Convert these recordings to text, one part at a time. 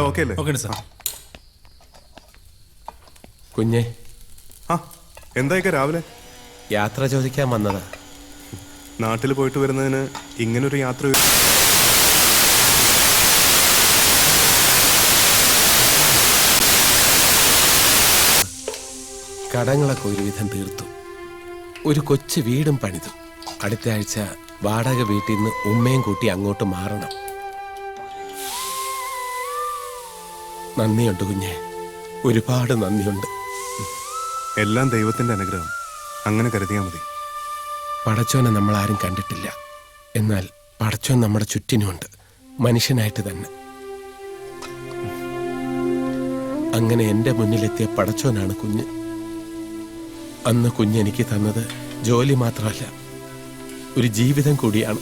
Okay അല്ലേ? Okay sir. കുഞ്ഞെ, എന്തായിക്ക രാവിലെ? യാത്ര ചോദിക്കാൻ വന്നതാ. നാട്ടിൽ പോയിട്ട് വരുന്നതിന് ഇങ്ങനൊരു യാത്ര കടങ്ങളൊക്കെ ഒരുവിധം തീർത്തു. ഒരു കൊച്ചു വീടും പണിതു. അടുത്ത ആഴ്ച വാടക വീട്ടിൽ നിന്ന് ഉമ്മയും കൂട്ടി അങ്ങോട്ട് മാറണം. നന്ദിയുണ്ട് കുഞ്ഞെ, ഒരുപാട് നന്ദിയുണ്ട്. എല്ലാം ദൈവത്തിന്റെ അനുഗ്രഹം, അങ്ങനെ കരുതിയാൽ മതി. പടച്ചോനെ നമ്മൾ ആരും കണ്ടിട്ടില്ല, എന്നാൽ പടച്ചോൻ നമ്മുടെ ചുറ്റിനുമുണ്ട്, മനുഷ്യനായിട്ട് തന്നെ. അങ്ങനെ എൻ്റെ മുന്നിലെത്തിയ പടച്ചോനാണ് കുഞ്ഞ്. അന്ന് കുഞ്ഞെനിക്ക് തന്നത് ജോലി മാത്രമല്ല, ഒരു ജീവിതം കൂടിയാണ്.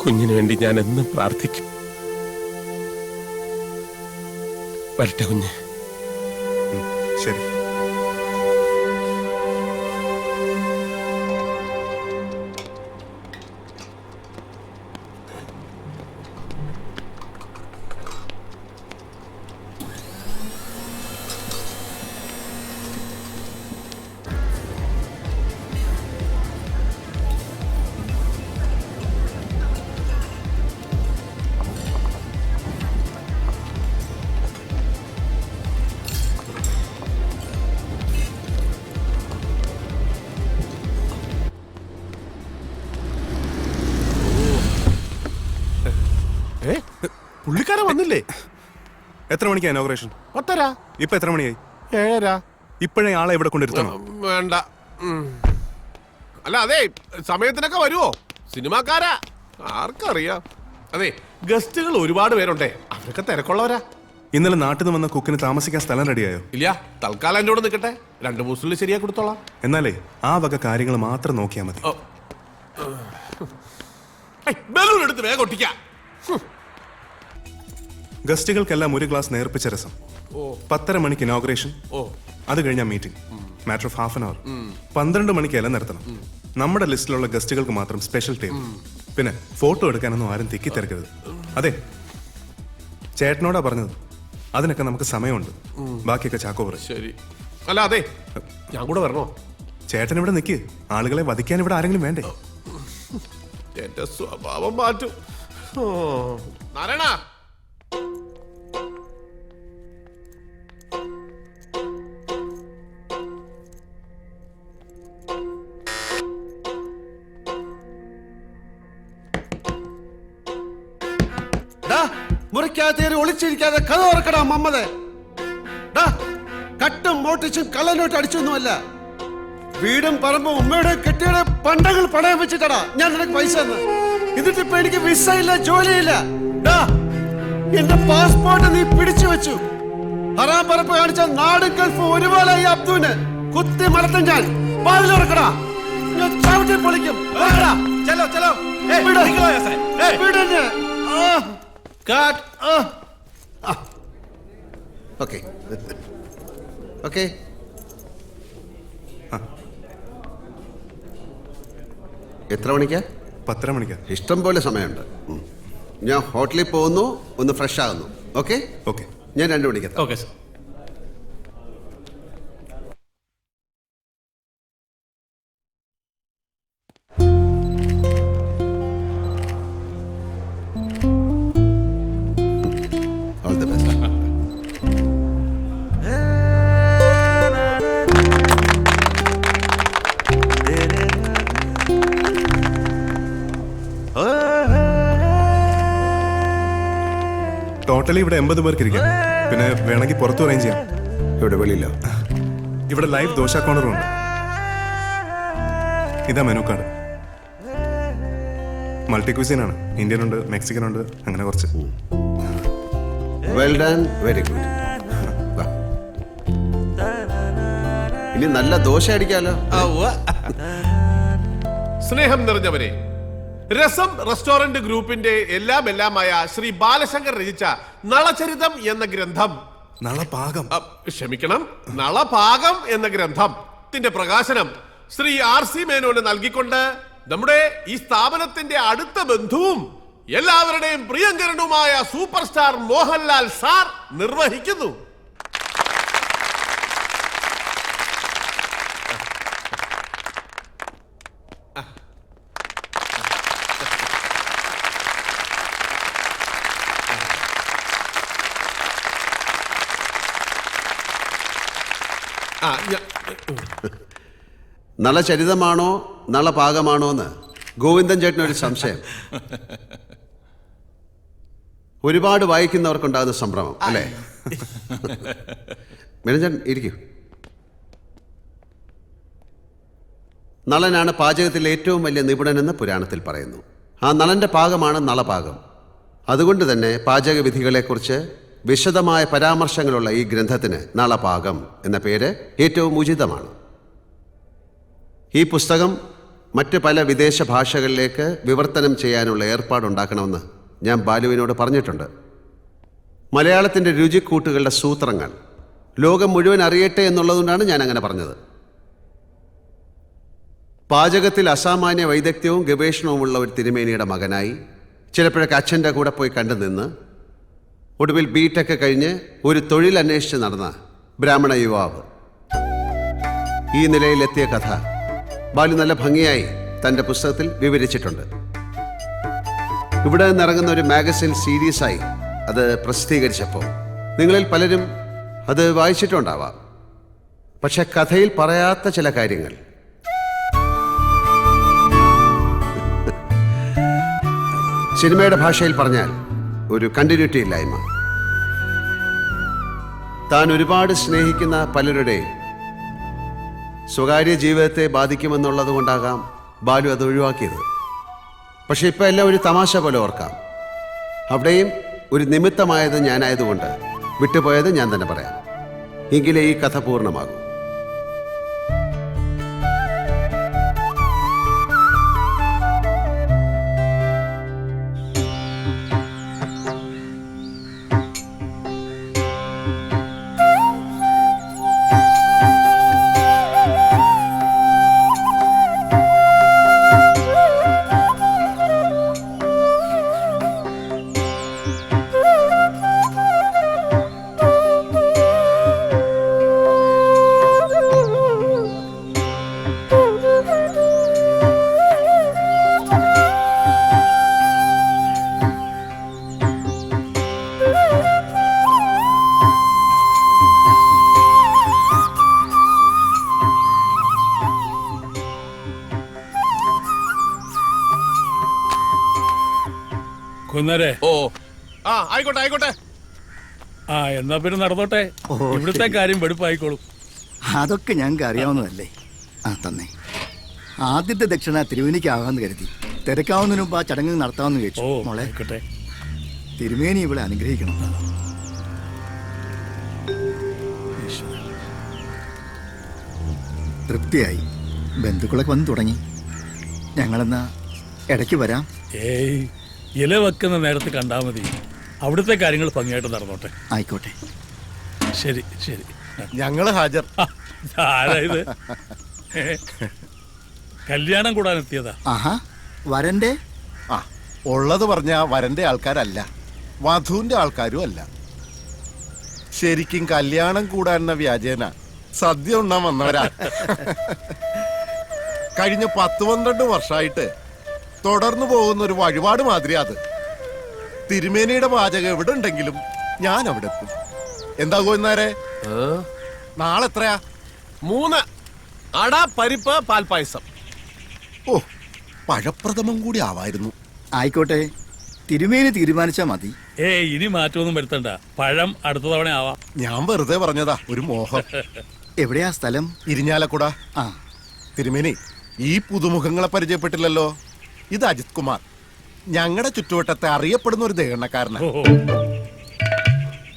കുഞ്ഞിനു വേണ്ടി ഞാൻ എന്നും പ്രാർത്ഥിക്കും. വരട്ടെ കുഞ്ഞ്. ശരി. പുള്ളിക്കാരൻ വന്നില്ലേ? എത്ര മണിക്കാ ഇനോഗ്രേഷൻ? 10:30. ഇപ്പൊ എത്ര മണിയായി? 7:30. ഇപ്പോഴേ ആളെ ഇവിടെ കൊണ്ടിരുത്തണം. വേണ്ട. അല്ല അതെ, സമയത്തിനൊക്കെ വരുവോ? സിനിമാക്കാരാ, ആർക്കറിയാം. അതെ, ഗസ്റ്റുകൾ ഒരുപാട് പേരുണ്ടേ, അവരൊക്കെ തിരക്കുള്ളവരാ. ഇന്നലെ നാട്ടിൽ നിന്ന് വന്ന കുക്കിന് താമസിക്കാൻ സ്ഥലം റെഡിയായോ? ഇല്ല, തൽക്കാലം എൻ്റെ കൂടെ നിൽക്കട്ടെ. 2 ദിവസത്തിനുള്ളിൽ ശരിയാക്കി കൊടുത്തോളാം. എന്നാലേ ആ വക കാര്യങ്ങൾ മാത്രം നോക്കിയാൽ മതി. ബലൂൺ എടുത്ത് വേഗം ഒട്ടിക്കാം. ഗസ്റ്റുകൾക്കെല്ലാം ഒരു ഗ്ലാസ് നേർപ്പിച്ച രസം. 10:30 മണിക്ക് ഇനോഗ്രേഷൻ, അത് കഴിഞ്ഞാൽ meeting, matter of half an hour. 12 മണിക്ക് എല്ലാം നിർത്തണം. നമ്മുടെ ലിസ്റ്റിലുള്ള ഗസ്റ്റുകൾക്ക് മാത്രം സ്പെഷ്യൽ ടൈം. പിന്നെ ഫോട്ടോ എടുക്കാനൊന്നും ആരും തിക്കി തിരക്കരുത്. അതെ, ചേട്ടനോടാ പറഞ്ഞത്. അതിനൊക്കെ നമുക്ക് സമയമുണ്ട്. ബാക്കിയൊക്കെ ചാക്കോ പറയും. ശരി. അല്ല അതെ, ഞാൻ കൂടെ വരണോ? ചേട്ടൻ ഇവിടെ നിൽക്ക്. ആളുകളെ വധിക്കാൻ ഇവിടെ ആരെങ്കിലും വേണ്ടേ? എന്റെ സ്വഭാവം മാറ്റും. നാരായണ, മുറിക്കകത്തേറി ഒളിച്ചിരിക്കാതെ കഥ ഓർക്കടാ മമ്മതെ. കട്ടും മോട്ടിച്ചും കള്ളനോട്ട് അടിച്ചൊന്നുമല്ല. വീടും പറമ്പും ഉമ്മയുടെ കെട്ടിയുടെ പണ്ടങ്ങൾ പണയം വെച്ചിട്ടടാ ഞാൻ നിനക്ക് പൈസ തന്ന്. എന്നിട്ടിപ്പോ എനിക്ക് വിസ ഇല്ല, ജോലിയില്ല. എന്റെ പാസ്പോർട്ട് നീ പിടിച്ചു വെച്ചു. ഹറാം പറപ്പ് കാണിച്ച നാടും ഗൾഫും ഒരുപോലെ ഈ അബ്ദുവിന് കുത്തി മലത്തും ഞാൻ. പാതിലോർക്കടാ, ഞാൻ ചവിട്ടി പൊളിക്കും. Okay okay. എത്ര മണിക്കാ? 10:30 മണിക്കാ. ഇഷ്ടം പോലെ സമയമുണ്ട്. ഞാൻ ഹോട്ടലിൽ പോകുന്നു, ഒന്ന് ഫ്രഷ് ആകുന്നു. Okay okay. ഞാൻ 2 മണിക്ക് എത്താം. Okay sir. All the best. Totally ഇവിടെ 80 പേർക്ക് ഇരിക്കാം. പിന്നെ വേണമെങ്കിൽ പുറത്തു അറേഞ്ച് ചെയ്യാം. ഇവിടെ വെളിയില്ല. ഇവിടെ ലൈവ് ദോശ കോർണറും ഉണ്ട്. ഇതാ മെനു കാർഡ്. മൾട്ടി ക്വിസിൻ ആണ്. ഇന്ത്യൻ ഉണ്ട്, മെക്സിക്കൻ ഉണ്ട്, അങ്ങനെ കുറച്ച്. Well done, very good. ഇനി നല്ല ദോശ അടിക്കാലോ. സ്നേഹം നിറഞ്ഞവരെ, രസം റെസ്റ്റോറന്റ് ഗ്രൂപ്പിന്റെ എല്ലാമായ ശ്രീ ബാലശങ്കർ രചിച്ച നളചരിതം എന്ന ഗ്രന്ഥം, ക്ഷമിക്കണം, നളപാകം എന്ന ഗ്രന്ഥത്തിന്റെ പ്രകാശനം ശ്രീ RC മേനോന് നൽകിക്കൊണ്ട് നമ്മുടെ ഈ സ്ഥാപനത്തിന്റെ അടുത്ത ബന്ധുവും എല്ലാവരുടെയും പ്രിയങ്കരനുമായ സൂപ്പർ സ്റ്റാർ മോഹൻലാൽ സാർ നിർവഹിക്കുന്നു. നളചരിതമാണോ നളപാകമാണോ എന്ന് ഗോവിന്ദൻ ചേട്ടനൊരു സംശയം. ഒരുപാട് വായിക്കുന്നവർക്കുണ്ടാകുന്ന സംഭ്രമം അല്ലേ? നിരഞ്ജൻ ഇരിക്കൂ. നളനാണ് പാചകത്തിൽ ഏറ്റവും വലിയ നിപുണനെന്ന് പുരാണത്തിൽ പറയുന്നു. ആ നളന്റെ പാകമാണ് നളപാകം. അതുകൊണ്ട് തന്നെ പാചക വിധികളെക്കുറിച്ച് വിശദമായ പരാമർശങ്ങളുള്ള ഈ ഗ്രന്ഥത്തിന് നളപാകം എന്ന പേര് ഏറ്റവും ഉചിതമാണ്. ഈ പുസ്തകം മറ്റ് പല വിദേശ ഭാഷകളിലേക്ക് വിവർത്തനം ചെയ്യാനുള്ള ഏർപ്പാടുണ്ടാക്കണമെന്ന് ഞാൻ ബാലുവിനോട് പറഞ്ഞിട്ടുണ്ട്. മലയാളത്തിൻ്റെ രുചിക്കൂട്ടുകളുടെ സൂത്രങ്ങൾ ലോകം മുഴുവൻ അറിയട്ടെ എന്നുള്ളതുകൊണ്ടാണ് ഞാൻ അങ്ങനെ പറഞ്ഞത്. പാചകത്തിൽ അസാമാന്യ വൈദഗ്ധ്യവും ഗവേഷണവുമുള്ള ഒരു തിരുമേനിയുടെ മകനായി ചിലപ്പോഴൊക്കെ അച്ഛൻ്റെ കൂടെ പോയി കണ്ടു നിന്ന് ഒടുവിൽ ബിടെക് കഴിഞ്ഞ് ഒരു തൊഴിൽ അന്വേഷിച്ച് നടന്ന ബ്രാഹ്മണ യുവാവ്. ഈ നിലയിലെത്തിയ കഥ ബാലു നല്ല ഭംഗിയായി തൻ്റെ പുസ്തകത്തിൽ വിവരിച്ചിട്ടുണ്ട്. ഇവിടെ നിന്നിറങ്ങുന്ന ഒരു മാഗസിൻ സീരീസായി അത് പ്രസിദ്ധീകരിച്ചപ്പോൾ നിങ്ങളിൽ പലരും അത് വായിച്ചിട്ടുണ്ടാവാം. പക്ഷെ കഥയിൽ പറയാത്ത ചില കാര്യങ്ങൾ സിനിമയുടെ ഭാഷയിൽ പറഞ്ഞാൽ ഒരു കണ്ടിന്യൂറ്റി ഇല്ലായ്മ. താൻ ഒരുപാട് സ്നേഹിക്കുന്ന പലരുടെയും സ്വകാര്യ ജീവിതത്തെ ബാധിക്കുമെന്നുള്ളത് കൊണ്ടാകാം ബാലു അത് ഒഴിവാക്കിയത്. പക്ഷെ ഇപ്പം എല്ലാം ഒരു തമാശ പോലെ ഓർക്കാം. അവിടെയും ഒരു നിമിത്തമായത് ഞാനായതുകൊണ്ട് വിട്ടുപോയത് ഞാൻ തന്നെ പറയാം. എങ്കിലേ ഈ കഥ പൂർണ്ണമാകും. കുന്നരെ ഓ ആ ആയിക്കോട്ടെ ആയിക്കോട്ടെ. ആ എന്നാ പിന്നെ നടന്നോട്ടെ. ഇവിടുത്തെ കാര്യം വെടുപ്പായിക്കോളും. അതൊക്കെ ഞങ്ങൾക്ക് അറിയാവുന്നതല്ലേ. ആ തന്നെ. ആദ്യത്തെ ദക്ഷിണ തിരുവേനിക്കാകാന്ന് കരുതി തിരക്കാവുന്നതിന് മുമ്പ് ആ ചടങ്ങ് നടത്താമെന്ന് ഓ ചോദിച്ചു. മോളെ ആയിക്കോട്ടെ. തിരുമേനി ഇവിടെ അനുഗ്രഹിക്കണം. തൃപ്തിയായി. ബന്ധുക്കളൊക്കെ വന്ന് തുടങ്ങി. ഞങ്ങളെന്നാ ഇടയ്ക്ക് വരാം. ഏയ് ഇല വെക്കുന്ന നേരത്ത് കണ്ടാൽ മതി. അവിടുത്തെ കാര്യങ്ങൾ ഭംഗിയായിട്ട് നടന്നോട്ടെ. ആയിക്കോട്ടെ. ശരി ശരി. ഞങ്ങള് ഹാജർ. ആരായത്? കല്യാണം കൂടാൻ എത്തിയതാ. ആഹാ, വരന്റെ ആ ഉള്ളത് പറഞ്ഞ വരന്റെ ആൾക്കാരല്ല, വധുവിന്റെ ആൾക്കാരും അല്ല. ശരിക്കും കല്യാണം കൂടാനെന്ന വ്യാജേന സദ്യ ഉണ്ണാൻ വന്നവരാ. കഴിഞ്ഞ 10-12 വർഷമായിട്ട് തുടർന്നു പോകുന്ന ഒരു വഴിപാട് മാതിരി അത്. തിരുമേനിയുടെ പാചകം എവിടെ ഉണ്ടെങ്കിലും ഞാൻ അവിടെ എത്തും. എന്താ കോയിന്നാരെ, നാളെ എത്രയാ? 3 അട പരിപ്പ് പാൽപ്പായസം. ഓ, പഴപ്രഥമം കൂടി ആവായിരുന്നു. ആയിക്കോട്ടെ. തിരുമേനി തീരുമാനിച്ചാ മതി. ഏയ് ഇനി മാറ്റമൊന്നും വരുത്തണ്ട. പഴം അടുത്ത തവണ ആവാം. ഞാൻ വെറുതെ പറഞ്ഞതാ, ഒരു മോഹം. എവിടെയാ സ്ഥലം? ഇരിഞ്ഞാലക്കുട. ആ, തിരുമേനി, ഈ പുതുമുഖങ്ങളെ പരിചയപ്പെട്ടില്ലല്ലോ. ഇത് അജിത് കുമാർ, ഞങ്ങളുടെ ചുറ്റുവട്ടത്തെ അറിയപ്പെടുന്ന ഒരു ദേഹണ്ണക്കാരനാണ്. ഓ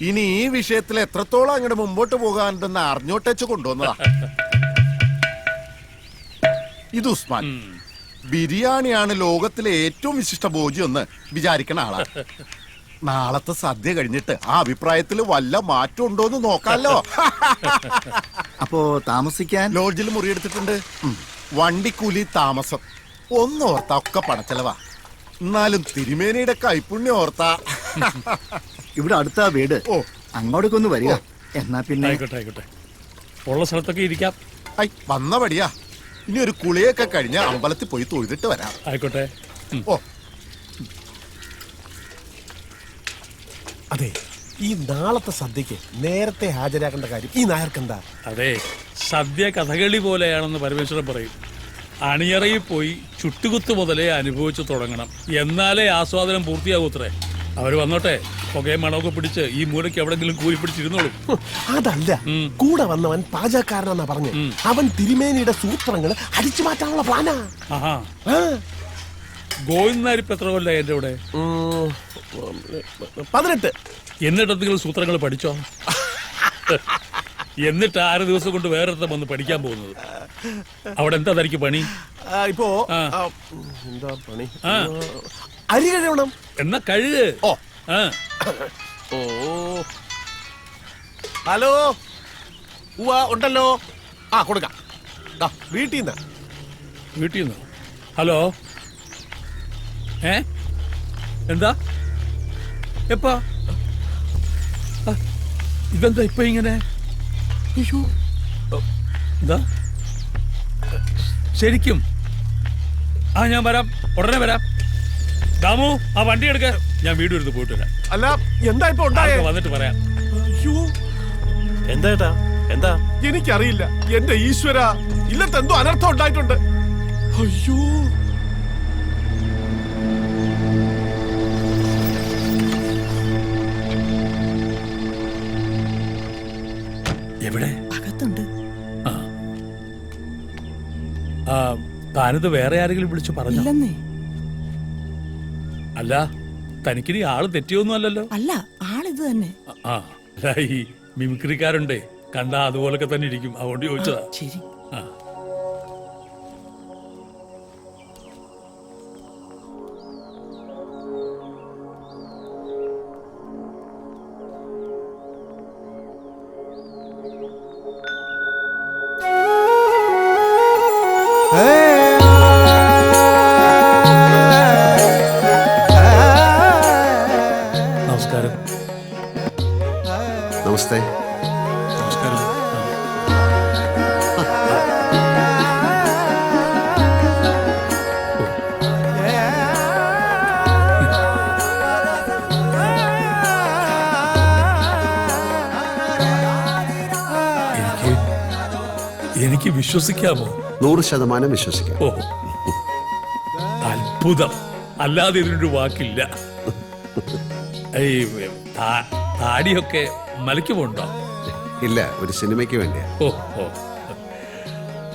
ഇനി ഈ വിഷയത്തിൽ എത്രത്തോളം അങ്ങോട്ട് മുമ്പോട്ട് പോകാനുണ്ടെന്ന് അറിഞ്ഞോട്ടേച്ച് കൊണ്ടുവന്നതാ. ഇത് ഉസ്മാൻ. ബിരിയാണിയാണ് ലോകത്തിലെ ഏറ്റവും വിശിഷ്ട ഭോജ്യം എന്ന് വിചാരിക്കണ ആളാ. നാളത്തെ സദ്യ കഴിഞ്ഞിട്ട് ആ അഭിപ്രായത്തിൽ വല്ല മാറ്റം ഉണ്ടോന്ന് നോക്കാലോ. അപ്പോ താമസിക്കാൻ ലോഡ്ജിൽ മുറിയെടുത്തിട്ടുണ്ട്. വണ്ടിക്കൂലി, താമസം ഒന്നോർത്ത ഒക്കെ പണച്ചെലവാ. എന്നാലും തിരുമേനിയുടെ കൈപ്പുണ്യം ഓർത്താ. ഇവിടെ അടുത്ത വീട് ഓ. അങ്ങോട്ടേക്കൊന്ന് വരിക. എന്നാ പിന്നെ ആയിക്കോട്ടെ ആയിക്കോട്ടെ, ഉള്ള സ്ഥലത്തൊക്കെ ഇരിക്കാം. ഐ വന്ന പടിയാ. ഇനി ഒരു കുളിയൊക്കെ കഴിഞ്ഞ അമ്പലത്തിൽ പോയി തൊഴുതിട്ട് വരാം. ആയിക്കോട്ടെ. ഓ അതെ, ഈ നാളത്തെ സദ്യക്ക് നേരത്തെ ഹാജരാക്കേണ്ട കാര്യം ഈ നായർക്കെന്താ? അതെ, സദ്യ കഥകളി പോലെയാണെന്ന് പരമേശ്വരൻ പറയും. അണിയറയിൽ പോയി ചുട്ടുകുത്ത് മുതലേ അനുഭവിച്ചു തുടങ്ങണം, എന്നാലേ ആസ്വാദനം പൂർത്തിയാകൂത്രേ. അവര് വന്നോട്ടെ, പുകയും മണമൊക്കെ പിടിച്ച് ഈ മൂലയ്ക്ക് എവിടെങ്കിലും കൂലി പിടിച്ചിരുന്നോളും. അതല്ല, കൂടെ വന്നവൻ പാചകക്കാരനാന്നാ പറഞ്ഞു. അവൻ തിരുമേനിയുടെ സൂത്രങ്ങൾ അടിച്ചു മാറ്റാനുള്ള പ്ലാനാ. ആഹാ, ഗോവിന്ദാരിപ്പ് എത്ര കൊല്ല എന്റെ കൂടെ? 18. എന്നിട്ട് എന്തെങ്കിലും സൂത്രങ്ങൾ പഠിച്ചോ? എന്നിട്ട് 6 ദിവസം കൊണ്ട് വേറെ വന്ന് പഠിക്കാൻ പോകുന്നത്. അവിടെ എന്താ തനിക്ക് പണി? ഇപ്പോ ആ. എന്താ പണി? ആ. അരി കഴിയണം. എന്നാ കഴുക്. ഓ. ആ. ഓ, ഹലോ. ഉണ്ടല്ലോ. ആ, കൊടുക്കാം. വീട്ടിൽ നിന്ന്. വീട്ടിൽ നിന്ന്. ഹലോ, എന്താ എപ്പാ? ഇതെന്താ ഇപ്പൊ ഇങ്ങനെ? എന്താ ശരിക്കും? ആ, ഞാൻ വരാം, ഉടനെ വരാം. ദാമു, ആ വണ്ടി എടുക്ക, ഞാൻ വീട് എടുത്ത് പോയിട്ട് വരാം. അല്ല, എന്താ ഇപ്പൊ ഉണ്ടായേ? ആൾക്ക് വന്നിട്ട് പറയാം. എന്താ എന്താ? എനിക്കറിയില്ല എന്റെ ഈശ്വര, ഇല്ലത്തെ എന്തോ അനർത്ഥം ഉണ്ടായിട്ടുണ്ട്. അയ്യോ, എവിടെ? അകത്തുണ്ട്. ആ, താനിത് വേറെ ആരെങ്കിലും വിളിച്ചു പറഞ്ഞു? ഇല്ലെന്നേ. അല്ല, തനിക്കിനി ആള് തെറ്റിയൊന്നും അല്ലല്ലോ? അല്ല, ആളിത് തന്നെ. ആ, അല്ല, ഈ മിമിക്രിക്കാരുണ്ടേ, കണ്ടാ അതുപോലൊക്കെ തന്നെ ഇരിക്കും, അതുകൊണ്ട് ചോദിച്ചതാ. ശരി. ആ. നമസ്കാരം. നമസ്തേ. നമസ്കാരം. എനിക്ക് വിശ്വസിക്കാമോ? 100% വിശ്വസിക്കാം. ഓ, അത്ഭുതം, അല്ലാതെ ഇതിനൊരു വാക്കില്ല. ഈ താടിയൊക്കെ മലയ്ക്കുമുണ്ടോ? ഇല്ല, ഒരു സിനിമയ്ക്ക് വേണ്ടിയാ. ഓ ഓ,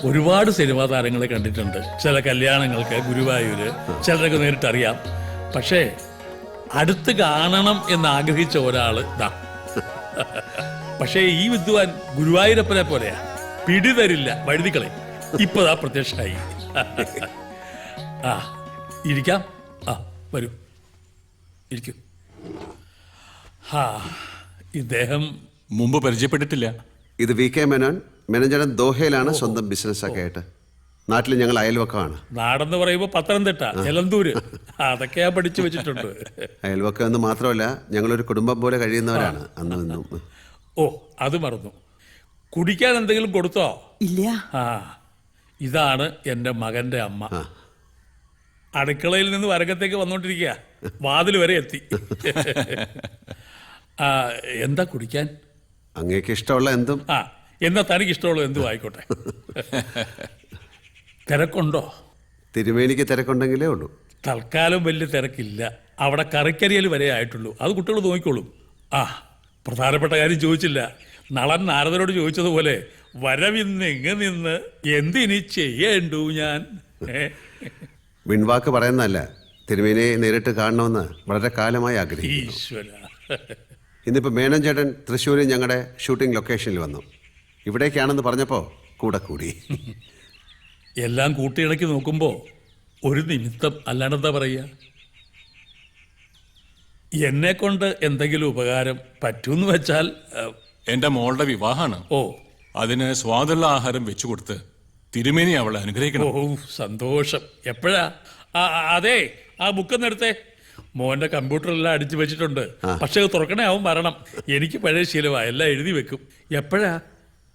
ഒരുപാട് സിനിമാ താരങ്ങളെ കണ്ടിട്ടുണ്ട്. ചില കല്യാണങ്ങൾക്ക് ഗുരുവായൂര്, ചിലരൊക്കെ നേരിട്ട് അറിയാം. പക്ഷേ അടുത്ത് കാണണം എന്ന് ആഗ്രഹിച്ച ഒരാള് ദാ. പക്ഷേ ഈ വിദ്വാൻ ഗുരുവായൂരപ്പനെ പോലെയാ, പിടിതരില്ല, വഴുതിക്കളെ. ഇപ്പതാ പ്രത്യക്ഷമായി. ആ, ഇരിക്കാം. ആ, വരൂ, ഇരിക്കും. ഹാ, ഇദ്ദേഹം മുമ്പ് പരിചയപ്പെട്ടിട്ടില്ല. ഇത് VK മേനോൻ. മെനഞ്ചടൻ ദോഹയിലാണ് സ്വന്തം ബിസിനസ് ഒക്കെ ആയിട്ട്. നാട്ടിൽ ഞങ്ങൾ അയൽവക്കമാണ്. നാടെന്ന് പറയുമ്പോ പത്തനംതിട്ട, എലന്തൂര്, അതൊക്കെ ഞാൻ പഠിച്ചു വെച്ചിട്ടുണ്ട്. അയൽവക്കം എന്ന് മാത്രമല്ല, ഞങ്ങളൊരു കുടുംബം പോലെ കഴിയുന്നവരാണ് അന്നും ഇന്നും. ഓ, അത് മറന്നു. കുടിക്കാൻ എന്തെങ്കിലും കൊടുത്തോ? ഇല്ല. ആ, ഇതാണ് എൻ്റെ മകന്റെ അമ്മ. അടുക്കളയിൽ നിന്ന് വരകത്തേക്ക് വന്നോണ്ടിരിക്കുക, വാതിൽ വരെ എത്തി. ആ, എന്താ കുടിക്കാൻ? അങ്ങേക്ക് ഇഷ്ടമുള്ള എന്തും. ആ, എന്നാ തനിക്ക് ഇഷ്ടമുള്ളത് എന്തും ആയിക്കോട്ടെ. തിരക്കുണ്ടോ? തിരുമേനിക്ക് തിരക്കുണ്ടെങ്കിലേ ഉള്ളൂ. തൽക്കാലം വലിയ തിരക്കില്ല. അവിടെ കറിക്കരിയൽ വരെ ആയിട്ടുള്ളൂ, അത് കുട്ടികൾ നോക്കിക്കോളും. ആ, പ്രധാനപ്പെട്ട കാര്യം ചോദിച്ചില്ല. നളൻ നാരദരോട് ചോദിച്ചതുപോലെ, വരവിന്ന് എങ്ങ് നിന്ന് എന്തിനി ചെയ്യേണ്ടു ഞാൻ? വിൺവാക്ക് പറയുന്നതല്ല, തിരുമേനിയെ നേരിട്ട് കാണണമെന്ന് വളരെ കാലമായി ആഗ്രഹിക്കുന്നു. ഈശ്വര. ഇന്നിപ്പോൾ മേനോൻ ചേട്ടൻ തൃശ്ശൂരിൽ ഞങ്ങളുടെ ഷൂട്ടിംഗ് ലൊക്കേഷനിൽ വന്നു. ഇവിടേക്കാണെന്ന് പറഞ്ഞപ്പോൾ കൂടെ കൂടി. എല്ലാം കൂട്ടിയിണക്കി നോക്കുമ്പോ ഒരു നിമിത്തം, അല്ലാണ്ടെന്താ പറയുക? എന്നെ കൊണ്ട് എന്തെങ്കിലും ഉപകാരം പറ്റൂന്ന് വെച്ചാൽ, എന്റെ മോളുടെ വിവാഹമാണ്. ഓ, അതിന് സ്വാദുള്ള ആഹാരം വെച്ചു കൊടുത്ത് തിരുമേനി അവളെ അനുഗ്രഹിക്കണം. ഓ, സന്തോഷം. എപ്പോഴാ? അതെ, ആ ബുക്കൊന്ന് എടുത്തേ. മോന്റെ കമ്പ്യൂട്ടറെല്ലാം അടിച്ചു വെച്ചിട്ടുണ്ട്. പക്ഷെ അത് തുറക്കണേ, അവൻ വരണം. എനിക്ക് പഴയ ശീലമാ, എല്ലാം എഴുതി വെക്കും. എപ്പോഴാ?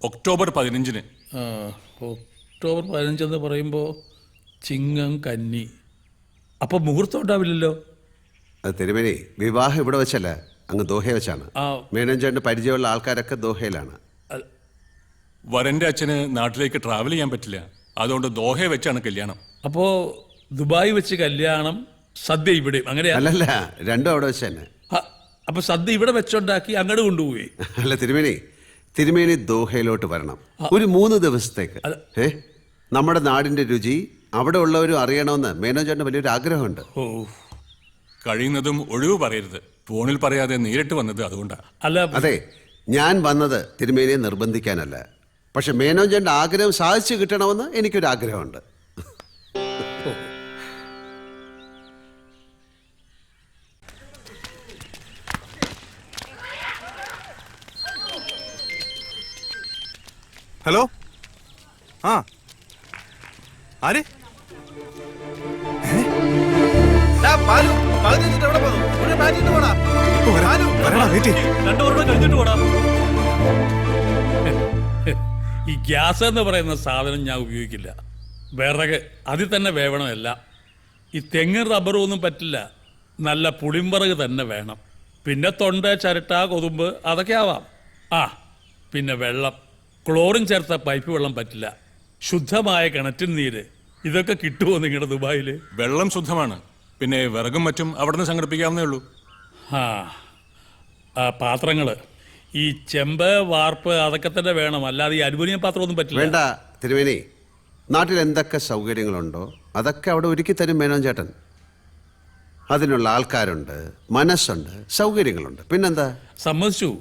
ഒക്ടോബർ 15-ന്. ഒക്ടോബർ 15 എന്ന് പറയുമ്പോൾ ചിങ്ങം കന്നി. അപ്പൊ മുഹൂർത്തം ഉണ്ടാവില്ലല്ലോ. അത് തിരുമേനി, വിവാഹം ഇവിടെ വെച്ചല്ല, അങ്ങ് ദോഹയെ വെച്ചാണ്. മേനോൻ ചേട്ടന് പരിചയമുള്ള ആൾക്കാരൊക്കെ ദോഹയിലാണ്. വരന്റെ അച്ഛന് നാട്ടിലേക്ക് ട്രാവൽ ചെയ്യാൻ പറ്റില്ല, അതുകൊണ്ട് ദോഹയെ വെച്ചാണ് കല്യാണം. അപ്പോ ദുബായ് വെച്ച് കല്യാണം, സദ്യ ഇവിടെ, അങ്ങനെയാ? അല്ലല്ല, രണ്ടും അവിടെ വെച്ച് തന്നെ. അപ്പൊ സദ്യ ഇവിടെ വെച്ചുണ്ടാക്കി അങ്ങോട്ട് കൊണ്ടുപോയി? അല്ല തിരുമേനി ദോഹയിലോട്ട് വരണം ഒരു 3 ദിവസത്തേക്ക്. നമ്മുടെ നാടിന്റെ രുചി അവിടെ ഉള്ളവരും അറിയണമെന്ന് മേനോൻ ചേട്ടന് വലിയൊരു ആഗ്രഹമുണ്ട്. കഴിയുന്നതും ഒഴിവ് പറയരുത്. ഫോണിൽ പറയാതെ നേരിട്ട് വന്നത് അതുകൊണ്ടാ. അതെ, ഞാൻ വന്നത് തിരുമേനിയെ നിർബന്ധിക്കാനല്ല. പക്ഷെ മേനോൻ ചേട്ടന്റെ ആഗ്രഹം സാധിച്ചു കിട്ടണമെന്ന് എനിക്കൊരു ആഗ്രഹമുണ്ട്. ഹലോ, ആ ആര്? ഈ ഗ്യാസ് എന്ന് പറയുന്ന സാധനം ഞാൻ ഉപയോഗിക്കില്ല. വിറക് അതിൽ തന്നെ വേവണമല്ല. ഈ തെങ്ങും റബ്ബറും ഒന്നും പറ്റില്ല. നല്ല പുളിമ്പറക് തന്നെ വേണം. പിന്നെ തൊണ്ട, ചിരട്ട, കൊതുമ്പ് അതൊക്കെ ആവാം. പിന്നെ വെള്ളം, ക്ലോറിൻ ചേർത്ത പൈപ്പ് വെള്ളം പറ്റില്ല. ശുദ്ധമായ കിണറ്റിൻ നീര്, ഇതൊക്കെ കിട്ടുമോ നിങ്ങളുടെ ദുബായിൽ? വെള്ളം ശുദ്ധമാണ്. പിന്നെ വിറകും മറ്റും അവിടെ നിന്ന് സംഘടിപ്പിക്കാവുന്നേ ഉള്ളൂ. പാത്രങ്ങള് ഈ ചെമ്പ്, വാർപ്പ് അതൊക്കെ തന്നെ വേണം. അല്ലാതെ ഈ അലുമിനിയം പാത്രമൊന്നും പറ്റില്ല. വേണ്ട തിരുമേനി, നാട്ടിൽ എന്തൊക്കെ സൗകര്യങ്ങളുണ്ടോ അതൊക്കെ അവിടെ ഒരുക്കി തരും മേനോൻ ചേട്ടൻ. അതിനുള്ള ആൾക്കാരുണ്ട്, മനസ്സുണ്ട്, സൗകര്യങ്ങളുണ്ട്. പിന്നെന്താ? സമ്മതിച്ചു.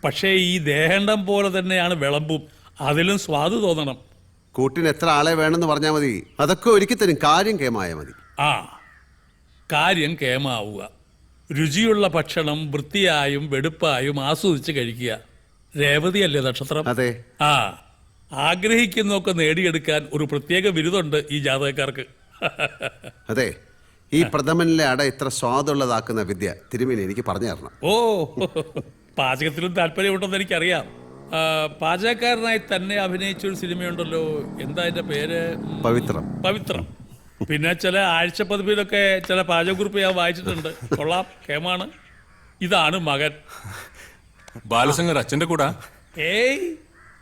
പക്ഷേ ഈ ദേഹണ്ഡം പോലെ തന്നെയാണ് വിളമ്പും. അതിലും സ്വാദ് തോന്നണം. കൂട്ടിന് എത്ര ആളെ വേണമെന്ന് പറഞ്ഞാൽ മതി, അതൊക്കെ ഒരുക്കി തരും. കാര്യം കേമായ മതി. കാര്യം കേമാവുക. രുചിയുള്ള ഭക്ഷണം വൃത്തിയായും വെടുപ്പായും ആസ്വദിച്ച് കഴിക്കുക. രേവതിയല്ലേ നക്ഷത്രം? അതെ. ആഗ്രഹിക്കുന്നൊക്കെ നേടിയെടുക്കാൻ ഒരു പ്രത്യേക ബിരുദമുണ്ട് ഈ ജാതകക്കാർക്ക്. അതെ, ഈ പ്രഥമനിലെ അട ഇത്ര സ്വാദുള്ളതാക്കുന്ന വിദ്യ തിരുമേനി എനിക്ക് പറഞ്ഞു തരണം. പാചകത്തിലും താല്പര്യമുണ്ടെന്ന് എനിക്കറിയാം. പാചകക്കാരനായി തന്നെ അഭിനയിച്ചൊരു സിനിമയുണ്ടല്ലോ, എന്താ അതിന്റെ പേര്? പവിത്രം. പിന്നെ ചില ആഴ്ചപ്പതിപ്പിലൊക്കെ ചില പാചകക്കുറിപ്പ് ഞാൻ വായിച്ചിട്ടുണ്ട്. കൊള്ളാം, കേമാണ്. ഇതാണ് മകൻ ബാലശങ്കർ. അച്ഛന്റെ കൂടെ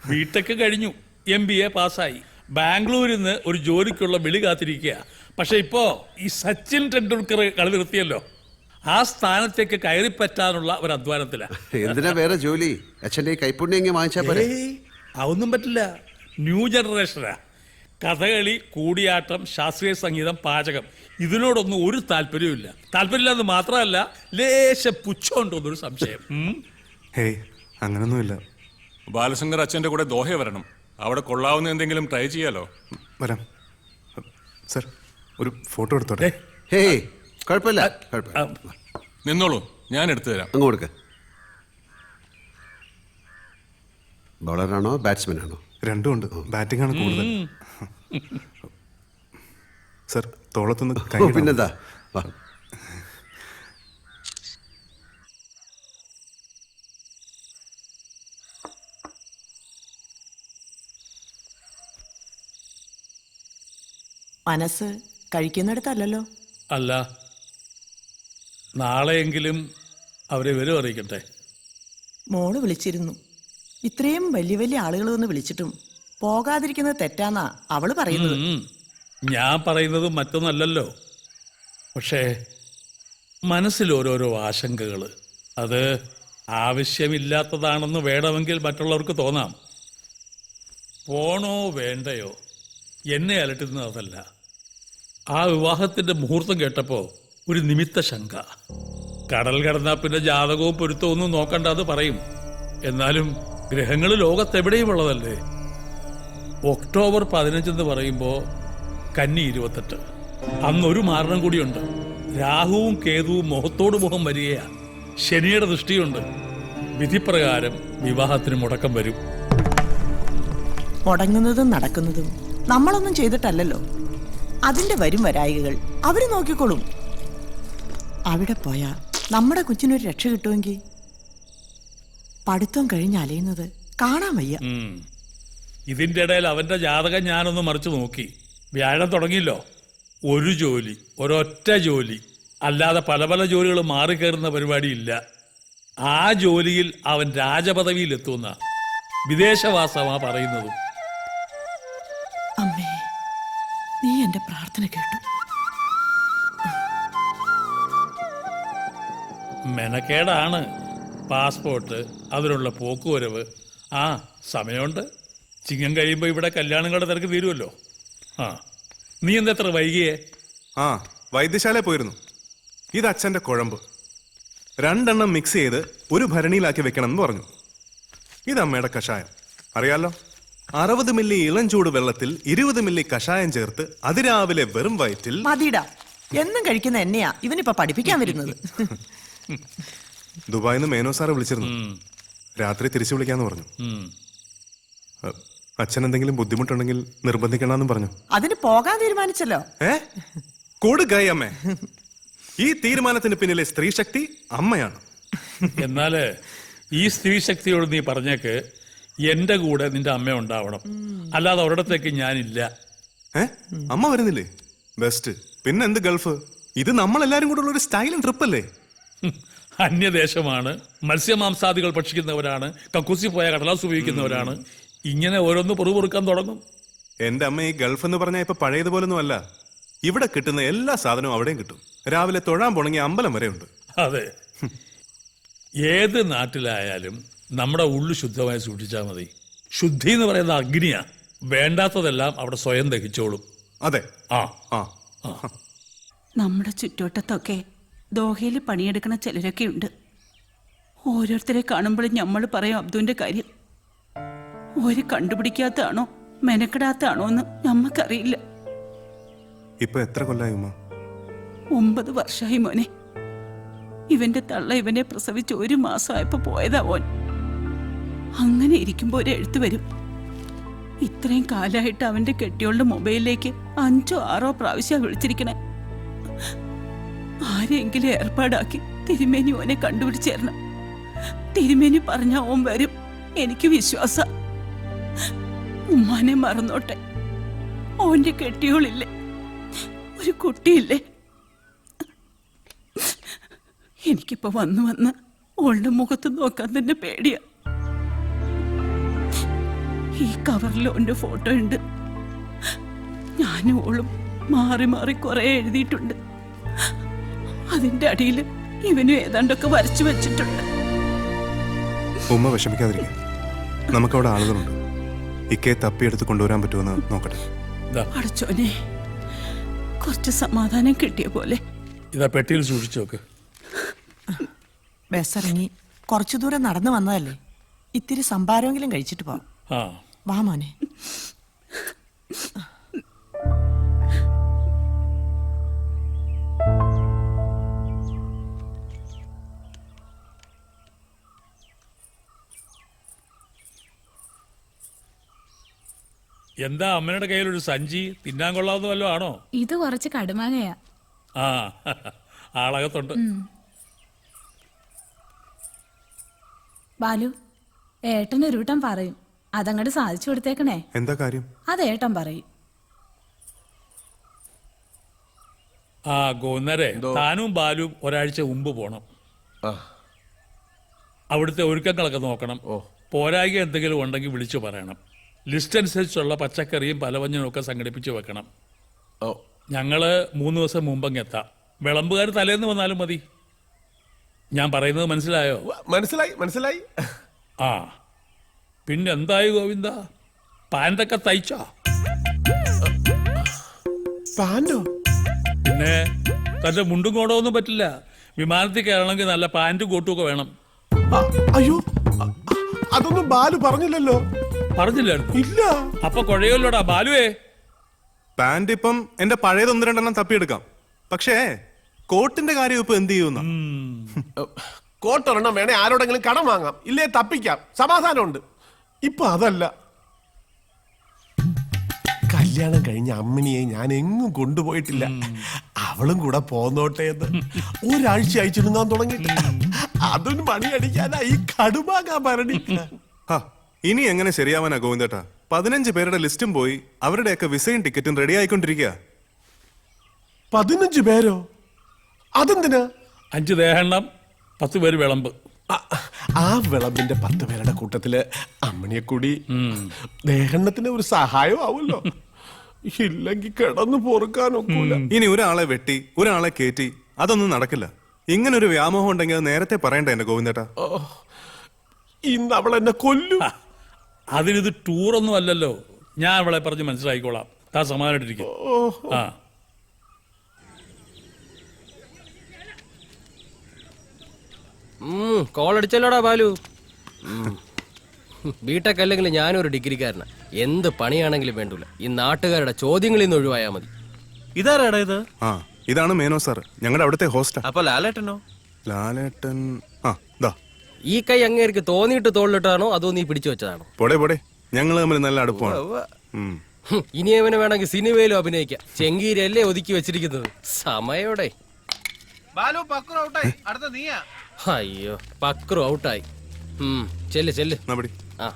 ബിടെക് കഴിഞ്ഞു, MBA പാസ്സായി. ബാംഗ്ലൂരിൽ നിന്ന് ഒരു ജോലിക്കുള്ള വിളി കാത്തിരിക്കുക. പക്ഷെ ഇപ്പോ ഈ സച്ചിൻ ടെണ്ടുൽക്കർ കളി നിർത്തിയല്ലോ, ആ സ്ഥാനത്തേക്ക് കയറിപ്പറ്റാനുള്ള ഒരു അധ്വാനത്തിലാണ്. എന്തിനാ വേറെ ജോലി? അച്ഛൻ്റെ കൈപ്പുണ്യം വാങ്ങിച്ചാൽ പോലെ. അതൊന്നും പറ്റില്ല. ന്യൂ ജനറേഷനാ. കഥകളി, കൂടിയാട്ടം, ശാസ്ത്രീയ സംഗീതം, പാചകം, ഇതിനോടൊന്നും ഒരു താല്പര്യമില്ല. താല്പര്യമില്ലെന്ന് മാത്രമല്ല, ലേശ പുച്ഛമുണ്ടോന്നൊരു സംശയം. അങ്ങനൊന്നുമില്ല. ബാലശങ്കർ അച്ഛന്റെ കൂടെ ദോഹ വരണം. അവിടെ കൊള്ളാവുന്ന എന്തെങ്കിലും ട്രൈ ചെയ്യാലോ. വരാം സർ, ഒരു ഫോട്ടോ എടുത്തോട്ടെ? കുഴപ്പമില്ല, നിന്നോളൂ, ഞാൻ എടുത്തു തരാം. അങ്ങ് കൊടുക്ക. ബൗളറാണോ ബാറ്റ്സ്മാൻ ആണോ? രണ്ടും ഉണ്ട്. ബാറ്റിംഗ് ആണ് കൂടുതൽ. സർ, തോളത്തുനിന്ന്. പിന്നെന്താ? മനസ്സ് കഴിക്കുന്നിടത്തല്ലോ. അല്ല, നാളെയെങ്കിലും അവരെ വിവരം അറിയിക്കട്ടെ. മോള് വിളിച്ചിരുന്നു. ഇത്രയും വലിയ വലിയ ആളുകൾ വന്ന് വിളിച്ചിട്ടും പോകാതിരിക്കുന്നത് തെറ്റാന്നാ അവള് പറയുന്നത്. ഞാൻ പറയുന്നത് മറ്റൊന്നല്ലല്ലോ. പക്ഷേ മനസ്സിൽ ഓരോരോ ആശങ്കകൾ, അത് ആവശ്യമില്ലാത്തതാണെന്ന് വേണമെങ്കിൽ മറ്റുള്ളവർക്ക് തോന്നാം. പോണോ വേണ്ടയോ എന്നെ അലട്ടുന്നത് അതല്ല. ആ വിവാഹത്തിന്റെ മുഹൂർത്തം കേട്ടപ്പോൾ ഒരു നിമിത്ത ശങ്ക. കടൽ കടന്നാൽ പിന്നെ ജാതകവും പൊരുത്തവും ഒന്നും നോക്കണ്ട, അത് പറയും. എന്നാലും ഗ്രഹങ്ങൾ ലോകത്തെവിടെയും ഉള്ളതല്ലേ. ഒക്ടോബർ 15 എന്ന് പറയുമ്പോൾ കന്നി 28. അന്നൊരു മാരണം കൂടിയുണ്ട്. രാഹുവും കേതുവും മുഖത്തോട് മുഖം വരികയാണ്. ശനിയുടെ ദൃഷ്ടിയുണ്ട്. വിധിപ്രകാരം വിവാഹത്തിന് മുടക്കം വരും. മുടങ്ങുന്നതും നടക്കുന്നതും നമ്മളൊന്നും ചെയ്തിട്ടല്ലല്ലോ. അതിന്റെ വരും വരായികൾ അവര് നോക്കിക്കോളും. അവിടെ പോയാ നമ്മുടെ കൊച്ചിനൊരു രക്ഷ കിട്ടുമെങ്കിൽ പഠിത്തം കഴിഞ്ഞ് അലയുന്നത് കാണാൻ വയ്യ. ഇതിന്റെ ഇടയിൽ അവന്റെ ജാതകം ഞാനൊന്ന് മറിച്ച് നോക്കി. വ്യാഴം തുടങ്ങിയല്ലോ. ഒരു ജോലി, ഒരൊറ്റ ജോലി, അല്ലാതെ പല പല ജോലികൾ മാറിക്കയറുന്ന പരിപാടിയില്ല. ആ ജോലിയിൽ അവൻ രാജപദവിയിൽ എത്തുന്ന വിദേശവാസമാ പറയുന്നതും. അമ്മേ, നീ എന്റെ പ്രാർത്ഥന കേട്ടു. മെനക്കേടാണ് പാസ്പോർട്ട്, അതിനുള്ള പോക്കുവരവ്. ആ സമയമുണ്ട്. ചിങ്ങം കഴിയുമ്പോൾ ഇവിടെ കല്യാണങ്ങളുടെ തിരക്ക് തീരുമല്ലോ. ആ, നീ എന്താ എത്ര വൈകിയേ? ആ, വൈദ്യശാലയിൽ പോയിരുന്നു. ഇത് അച്ഛൻ്റെ കുഴമ്പ്. 2 എണ്ണം മിക്സ് ചെയ്ത് ഒരു ഭരണിയിലാക്കി വെക്കണം എന്ന് പറഞ്ഞു. ഇത് അമ്മയുടെ കഷായം. അറിയാലോ, 60 മില്ലി ഇളം ചൂട് വെള്ളത്തിൽ 20 മില്ലി കഷായം ചേർത്ത് അതിരാവിലെ വെറും വയറ്റിൽ. മതിടാ, എന്നും കഴിക്കുന്ന എന്നെയാ ഇവനിപ്പോ പഠിപ്പിക്കാൻ വരുന്നത്. ദുബായിൽ നിന്ന് മേനോ സാറ് വിളിച്ചിരുന്നു. രാത്രി തിരിച്ചു വിളിക്കാന്ന് പറഞ്ഞു. അച്ഛൻ എന്തെങ്കിലും ബുദ്ധിമുട്ടുണ്ടെങ്കിൽ നിർബന്ധിക്കണമെന്നും പറഞ്ഞു. അതിന് പോകാൻ തീരുമാനിച്ചല്ലോ. കൊടുക്കായി അമ്മേ. ഈ തീരുമാനത്തിന് പിന്നിലെ സ്ത്രീ ശക്തി അമ്മയാണ്. എന്നാല് ഈ സ്ത്രീ ശക്തിയോട് നീ പറഞ്ഞേക്ക് എന്റെ കൂടെ നിന്റെ അമ്മ ഉണ്ടാവണം, അല്ലാതെ ഒരിടത്തേക്ക് ഞാനില്ല. അമ്മ വരുന്നില്ലേ? ബെസ്റ്റ്. പിന്നെ എന്ത് ഗൾഫ്? ഇത് നമ്മളെല്ലാരും കൂടെ ഉള്ള ഒരു സ്റ്റൈലും ട്രിപ്പ് അല്ലേ? അന്യദേശമാണ്, മത്സ്യമാംസാദികൾ ഭക്ഷിക്കുന്നവരാണ്, കക്കൂസി പോയ കടലാസ് ഉപയോഗിക്കുന്നവരാണ്. ഇങ്ങനെ ഓരോന്ന് പൊറുപൊറുക്കാൻ തുടങ്ങും. എന്റെ അമ്മ ഈ ഗൾഫ് എന്ന് പറഞ്ഞാൽ ഇപ്പൊ പഴയതുപോലൊന്നും അല്ല. ഇവിടെ കിട്ടുന്ന എല്ലാ സാധനവും അവിടെയും കിട്ടും. രാവിലെ തൊഴാൻ പോണെങ്കിൽ അമ്പലം വരെ ഉണ്ട്. അതെ, ഏത് നാട്ടിലായാലും നമ്മുടെ ഉള്ളു ശുദ്ധമായി സൂക്ഷിച്ചാൽ മതി. ശുദ്ധി എന്ന് പറയുന്ന അഗ്നിയാ. വേണ്ടാത്തതെല്ലാം അവിടെ സ്വയം ദഹിച്ചോളും. അതെ. ആ ആ നമ്മുടെ ചുറ്റുവട്ടത്തൊക്കെ ദോഹയിൽ പണിയെടുക്കണ ചിലരൊക്കെ ഉണ്ട്. ഓരോരുത്തരെ കാണുമ്പോഴും നമ്മൾ പറയും അബ്ദുവിന്റെ കാര്യം. ഒരു കണ്ടുപിടിക്കാത്തതാണോ മെനക്കെടാത്താണോ എന്ന് നമ്മക്കറിയില്ല. ഇപ്പൊ എത്ര കൊല്ലായി ഉമ്മ? 9 വർഷമായി മോനെ. ഇവന്റെ തള്ള ഇവനെ പ്രസവിച്ച് 1 മാസമായപ്പോ പോയതാ മോൻ. അങ്ങനെ ഇരിക്കുമ്പോ ഒരു എഴുത്ത് വരും. ഇത്രയും കാലമായിട്ട് അവന്റെ കെട്ടിയോളുടെ മൊബൈലിലേക്ക് 5ഓ 6ഓ പ്രാവശ്യം വിളിച്ചിരിക്കണേ. ആരെങ്കിലും ഏർപ്പാടാക്കി തിരുമേനി ഓനെ കണ്ടുപിടിച്ചേരണം. തിരുമേനി പറഞ്ഞ ഓൻ വരും, എനിക്ക് വിശ്വാസ. ഉമ്മാനെ മറന്നോട്ടെ. ഓന്റെ കെട്ടിയോളില്ലേ, ഒരു കുട്ടിയില്ലേ. എനിക്കിപ്പോ വന്ന് ഓളുടെ മുഖത്ത് നോക്കാൻ തന്നെ പേടിയാ. ഈ കവറിൽ ഓന്റെ ഫോട്ടോ ഉണ്ട്. ഞാനും ഓളും മാറി മാറി കുറെ എഴുതിയിട്ടുണ്ട്. അതിന്റെ അടിയിൽ ഇവനും ഏതാണ്ടൊക്കെ വരച്ചു വെച്ചിട്ടുണ്ട്. ഉമ്മ വിഷമിക്കാതിരിക്കും. നമുക്കവിടെ ആളുകളുണ്ട്. ഇക്കയെ തപ്പിയെടുത്ത് കൊണ്ടുവരാൻ പറ്റുമെന്ന് നോക്കട്ടെ. അടച്ചോനെ, കുറച്ച് സമാധാനം കിട്ടിയ പോലെ. ഇതാ പെട്ടിയിൽ സൂക്ഷിച്ചു നോക്ക്. ബസ് ഇറങ്ങി കുറച്ചു ദൂരം നടന്നു വന്നതല്ലേ, ഇത്തിരി സംഭാരമെങ്കിലും കഴിച്ചിട്ട് പോവാം. വാ മോനെ. എന്താ അമ്മയുടെ കയ്യിലൊരു സഞ്ചി? തിന്നാൻ കൊള്ളാവുന്ന വല്ലോ ആണോ? ഇത് കുറച്ച് കടുമാങ്ങയാ. ആ, ആളകത്തുണ്ട്. ബാലു, ഏട്ടൻ ഒരു വട്ടം പറയും, അതങ്ങോട്ട് സാധിച്ചു കൊടുത്തേക്കണേ. എന്താ കാര്യം? അത് ഏട്ടൻ പറയും. ആ ഗോന്നരെ, താനും ബാലും ഒരാഴ്ച മുമ്പ് പോണം. അവിടുത്തെ ഒരുക്കങ്ങളൊക്കെ നോക്കണം. പോരായ്ക എന്തെങ്കിലും ഉണ്ടെങ്കിൽ വിളിച്ചു പറയണം. ലിസ്റ്റ് അനുസരിച്ചുള്ള പച്ചക്കറിയും പലവഞ്ഞനും ഒക്കെ സംഘടിപ്പിച്ച് വെക്കണം. ഞങ്ങള് 3 ദിവസം മുമ്പങ്ങ് എത്താം. വിളമ്പുകാർ തലേന്ന് വന്നാലും മതി. ഞാൻ പറയുന്നത് മനസ്സിലായോ? മനസ്സിലായി. ആ, പിന്നെന്തായി ഗോവിന്ദ, പാൻറ്റൊക്കെ തയ്ച്ചോ? പാൻറ്റോ? പിന്നെ തന്റെ മുണ്ടും കോടൊന്നും പറ്റില്ല. വിമാനത്തിൽ കയറണമെങ്കിൽ നല്ല പാൻറ്റും കോട്ടും ഒക്കെ വേണം. അയ്യോ, അതൊന്നും ബാലു പറഞ്ഞില്ലല്ലോ. പറഞ്ഞില്ലായിരുന്നു? ഇല്ല. അപ്പൊ കുഴയല്ലോടാ ബാലുവേ. പാന്റ് ഇപ്പം എന്റെ പഴയത് 1-2 എണ്ണം തപ്പിയെടുക്കാം. പക്ഷേ കോട്ടിന്റെ കാര്യം ഇപ്പൊ എന്ത് ചെയ്യുന്ന? കോട്ടൊരെണ്ണം വേണേ ആരോടെങ്കിലും കടം വാങ്ങാം, ഇല്ലേ തപ്പിക്കാം, സമാധാനമുണ്ട്. ഇപ്പൊ അതല്ല. കല്യാണം കഴിഞ്ഞ അമ്മിനിയെ ഞാൻ എങ്ങും കൊണ്ടുപോയിട്ടില്ല. അവളും കൂടെ പോന്നോട്ടെ എന്ന് ഒരാഴ്ച അയച്ചിരുന്നാൻ തുടങ്ങി. അതിന് മണി അടിക്കാനായി കടുമാകാൻ ഭരണി. ഹാ, ഇനി എങ്ങനെ ശരിയാവാനാ ഗോവിന്ദേട്ടാ? 15 പേരുടെ ലിസ്റ്റും പോയി അവരുടെയൊക്കെ വിസയും ടിക്കറ്റും റെഡി ആയിക്കൊണ്ടിരിക്കുക. 15 പേരോ? അതെന്തിനാ? 5 ദേഹെണ്ണം, 10 പേര് വിളമ്പ്. ആ വിളമ്പിന്റെ 10 പേരുടെ കൂട്ടത്തില് അമ്മണിയെ കൂടി ദേഹണ്ണത്തിന് ഒരു സഹായം ആവുമല്ലോ. ഇല്ലെങ്കിൽ കിടന്നു പൊറുക്കാനൊക്കൂല. ഇനി ഒരാളെ വെട്ടി ഒരാളെ കയറ്റി അതൊന്നും നടക്കില്ല. ഇങ്ങനൊരു വ്യാമോഹം ഉണ്ടെങ്കിൽ അത് നേരത്തെ പറയണ്ട എന്നെ ഗോവിന്ദേട്ടാ. ഇന്ന് അവൾ എന്നെ കൊല്ലും. അതിനിത് ടൂറൊന്നും അല്ലല്ലോ. ഞാൻ അവളെ പറഞ്ഞ് മനസ്സിലായിക്കോളാം. താ സമാധാനായിട്ടിരിക്കും. ആ കോളടിച്ചല്ലോടാ ബാലു. ബിടെക് അല്ലെങ്കിൽ ഞാനൊരു ഡിഗ്രിക്കാരനാ. എന്ത് പണിയാണെങ്കിലും വേണ്ടൂല, ഈ നാട്ടുകാരുടെ ചോദ്യങ്ങളിൽ നിന്ന് ഒഴിവായാൽ മതി. ഇതാരാടാ ഇത്? ആ, ഇതാണ് മേനോ സാർ, ഞങ്ങളുടെ അവിടുത്തെ ഹോസ്റ്റാ. അപ്പൊ ലാലേട്ടനോ? ലാലേട്ടൻ ആ ദാ. ഈ കൈ അങ്ങേർക്ക് തോന്നിയിട്ട് തോളിലിട്ടാണോ അതോ നീ പിടിച്ചു വെച്ചതാണോ? പോടെ പോടെ, ഞങ്ങൾ തമ്മിൽ നല്ല അടുപ്പമാണ്. ഇനി അവന് വേണമെങ്കിൽ സിനിമയിലും അഭിനയിക്കാം. ചെങ്കീരല്ലേ ഒതുക്കി വെച്ചിരിക്കുന്നത്. സമയോടെ. അയ്യോ, പക്രു ഔട്ടായി. ചെല്ല് ചെല്ല്. ആ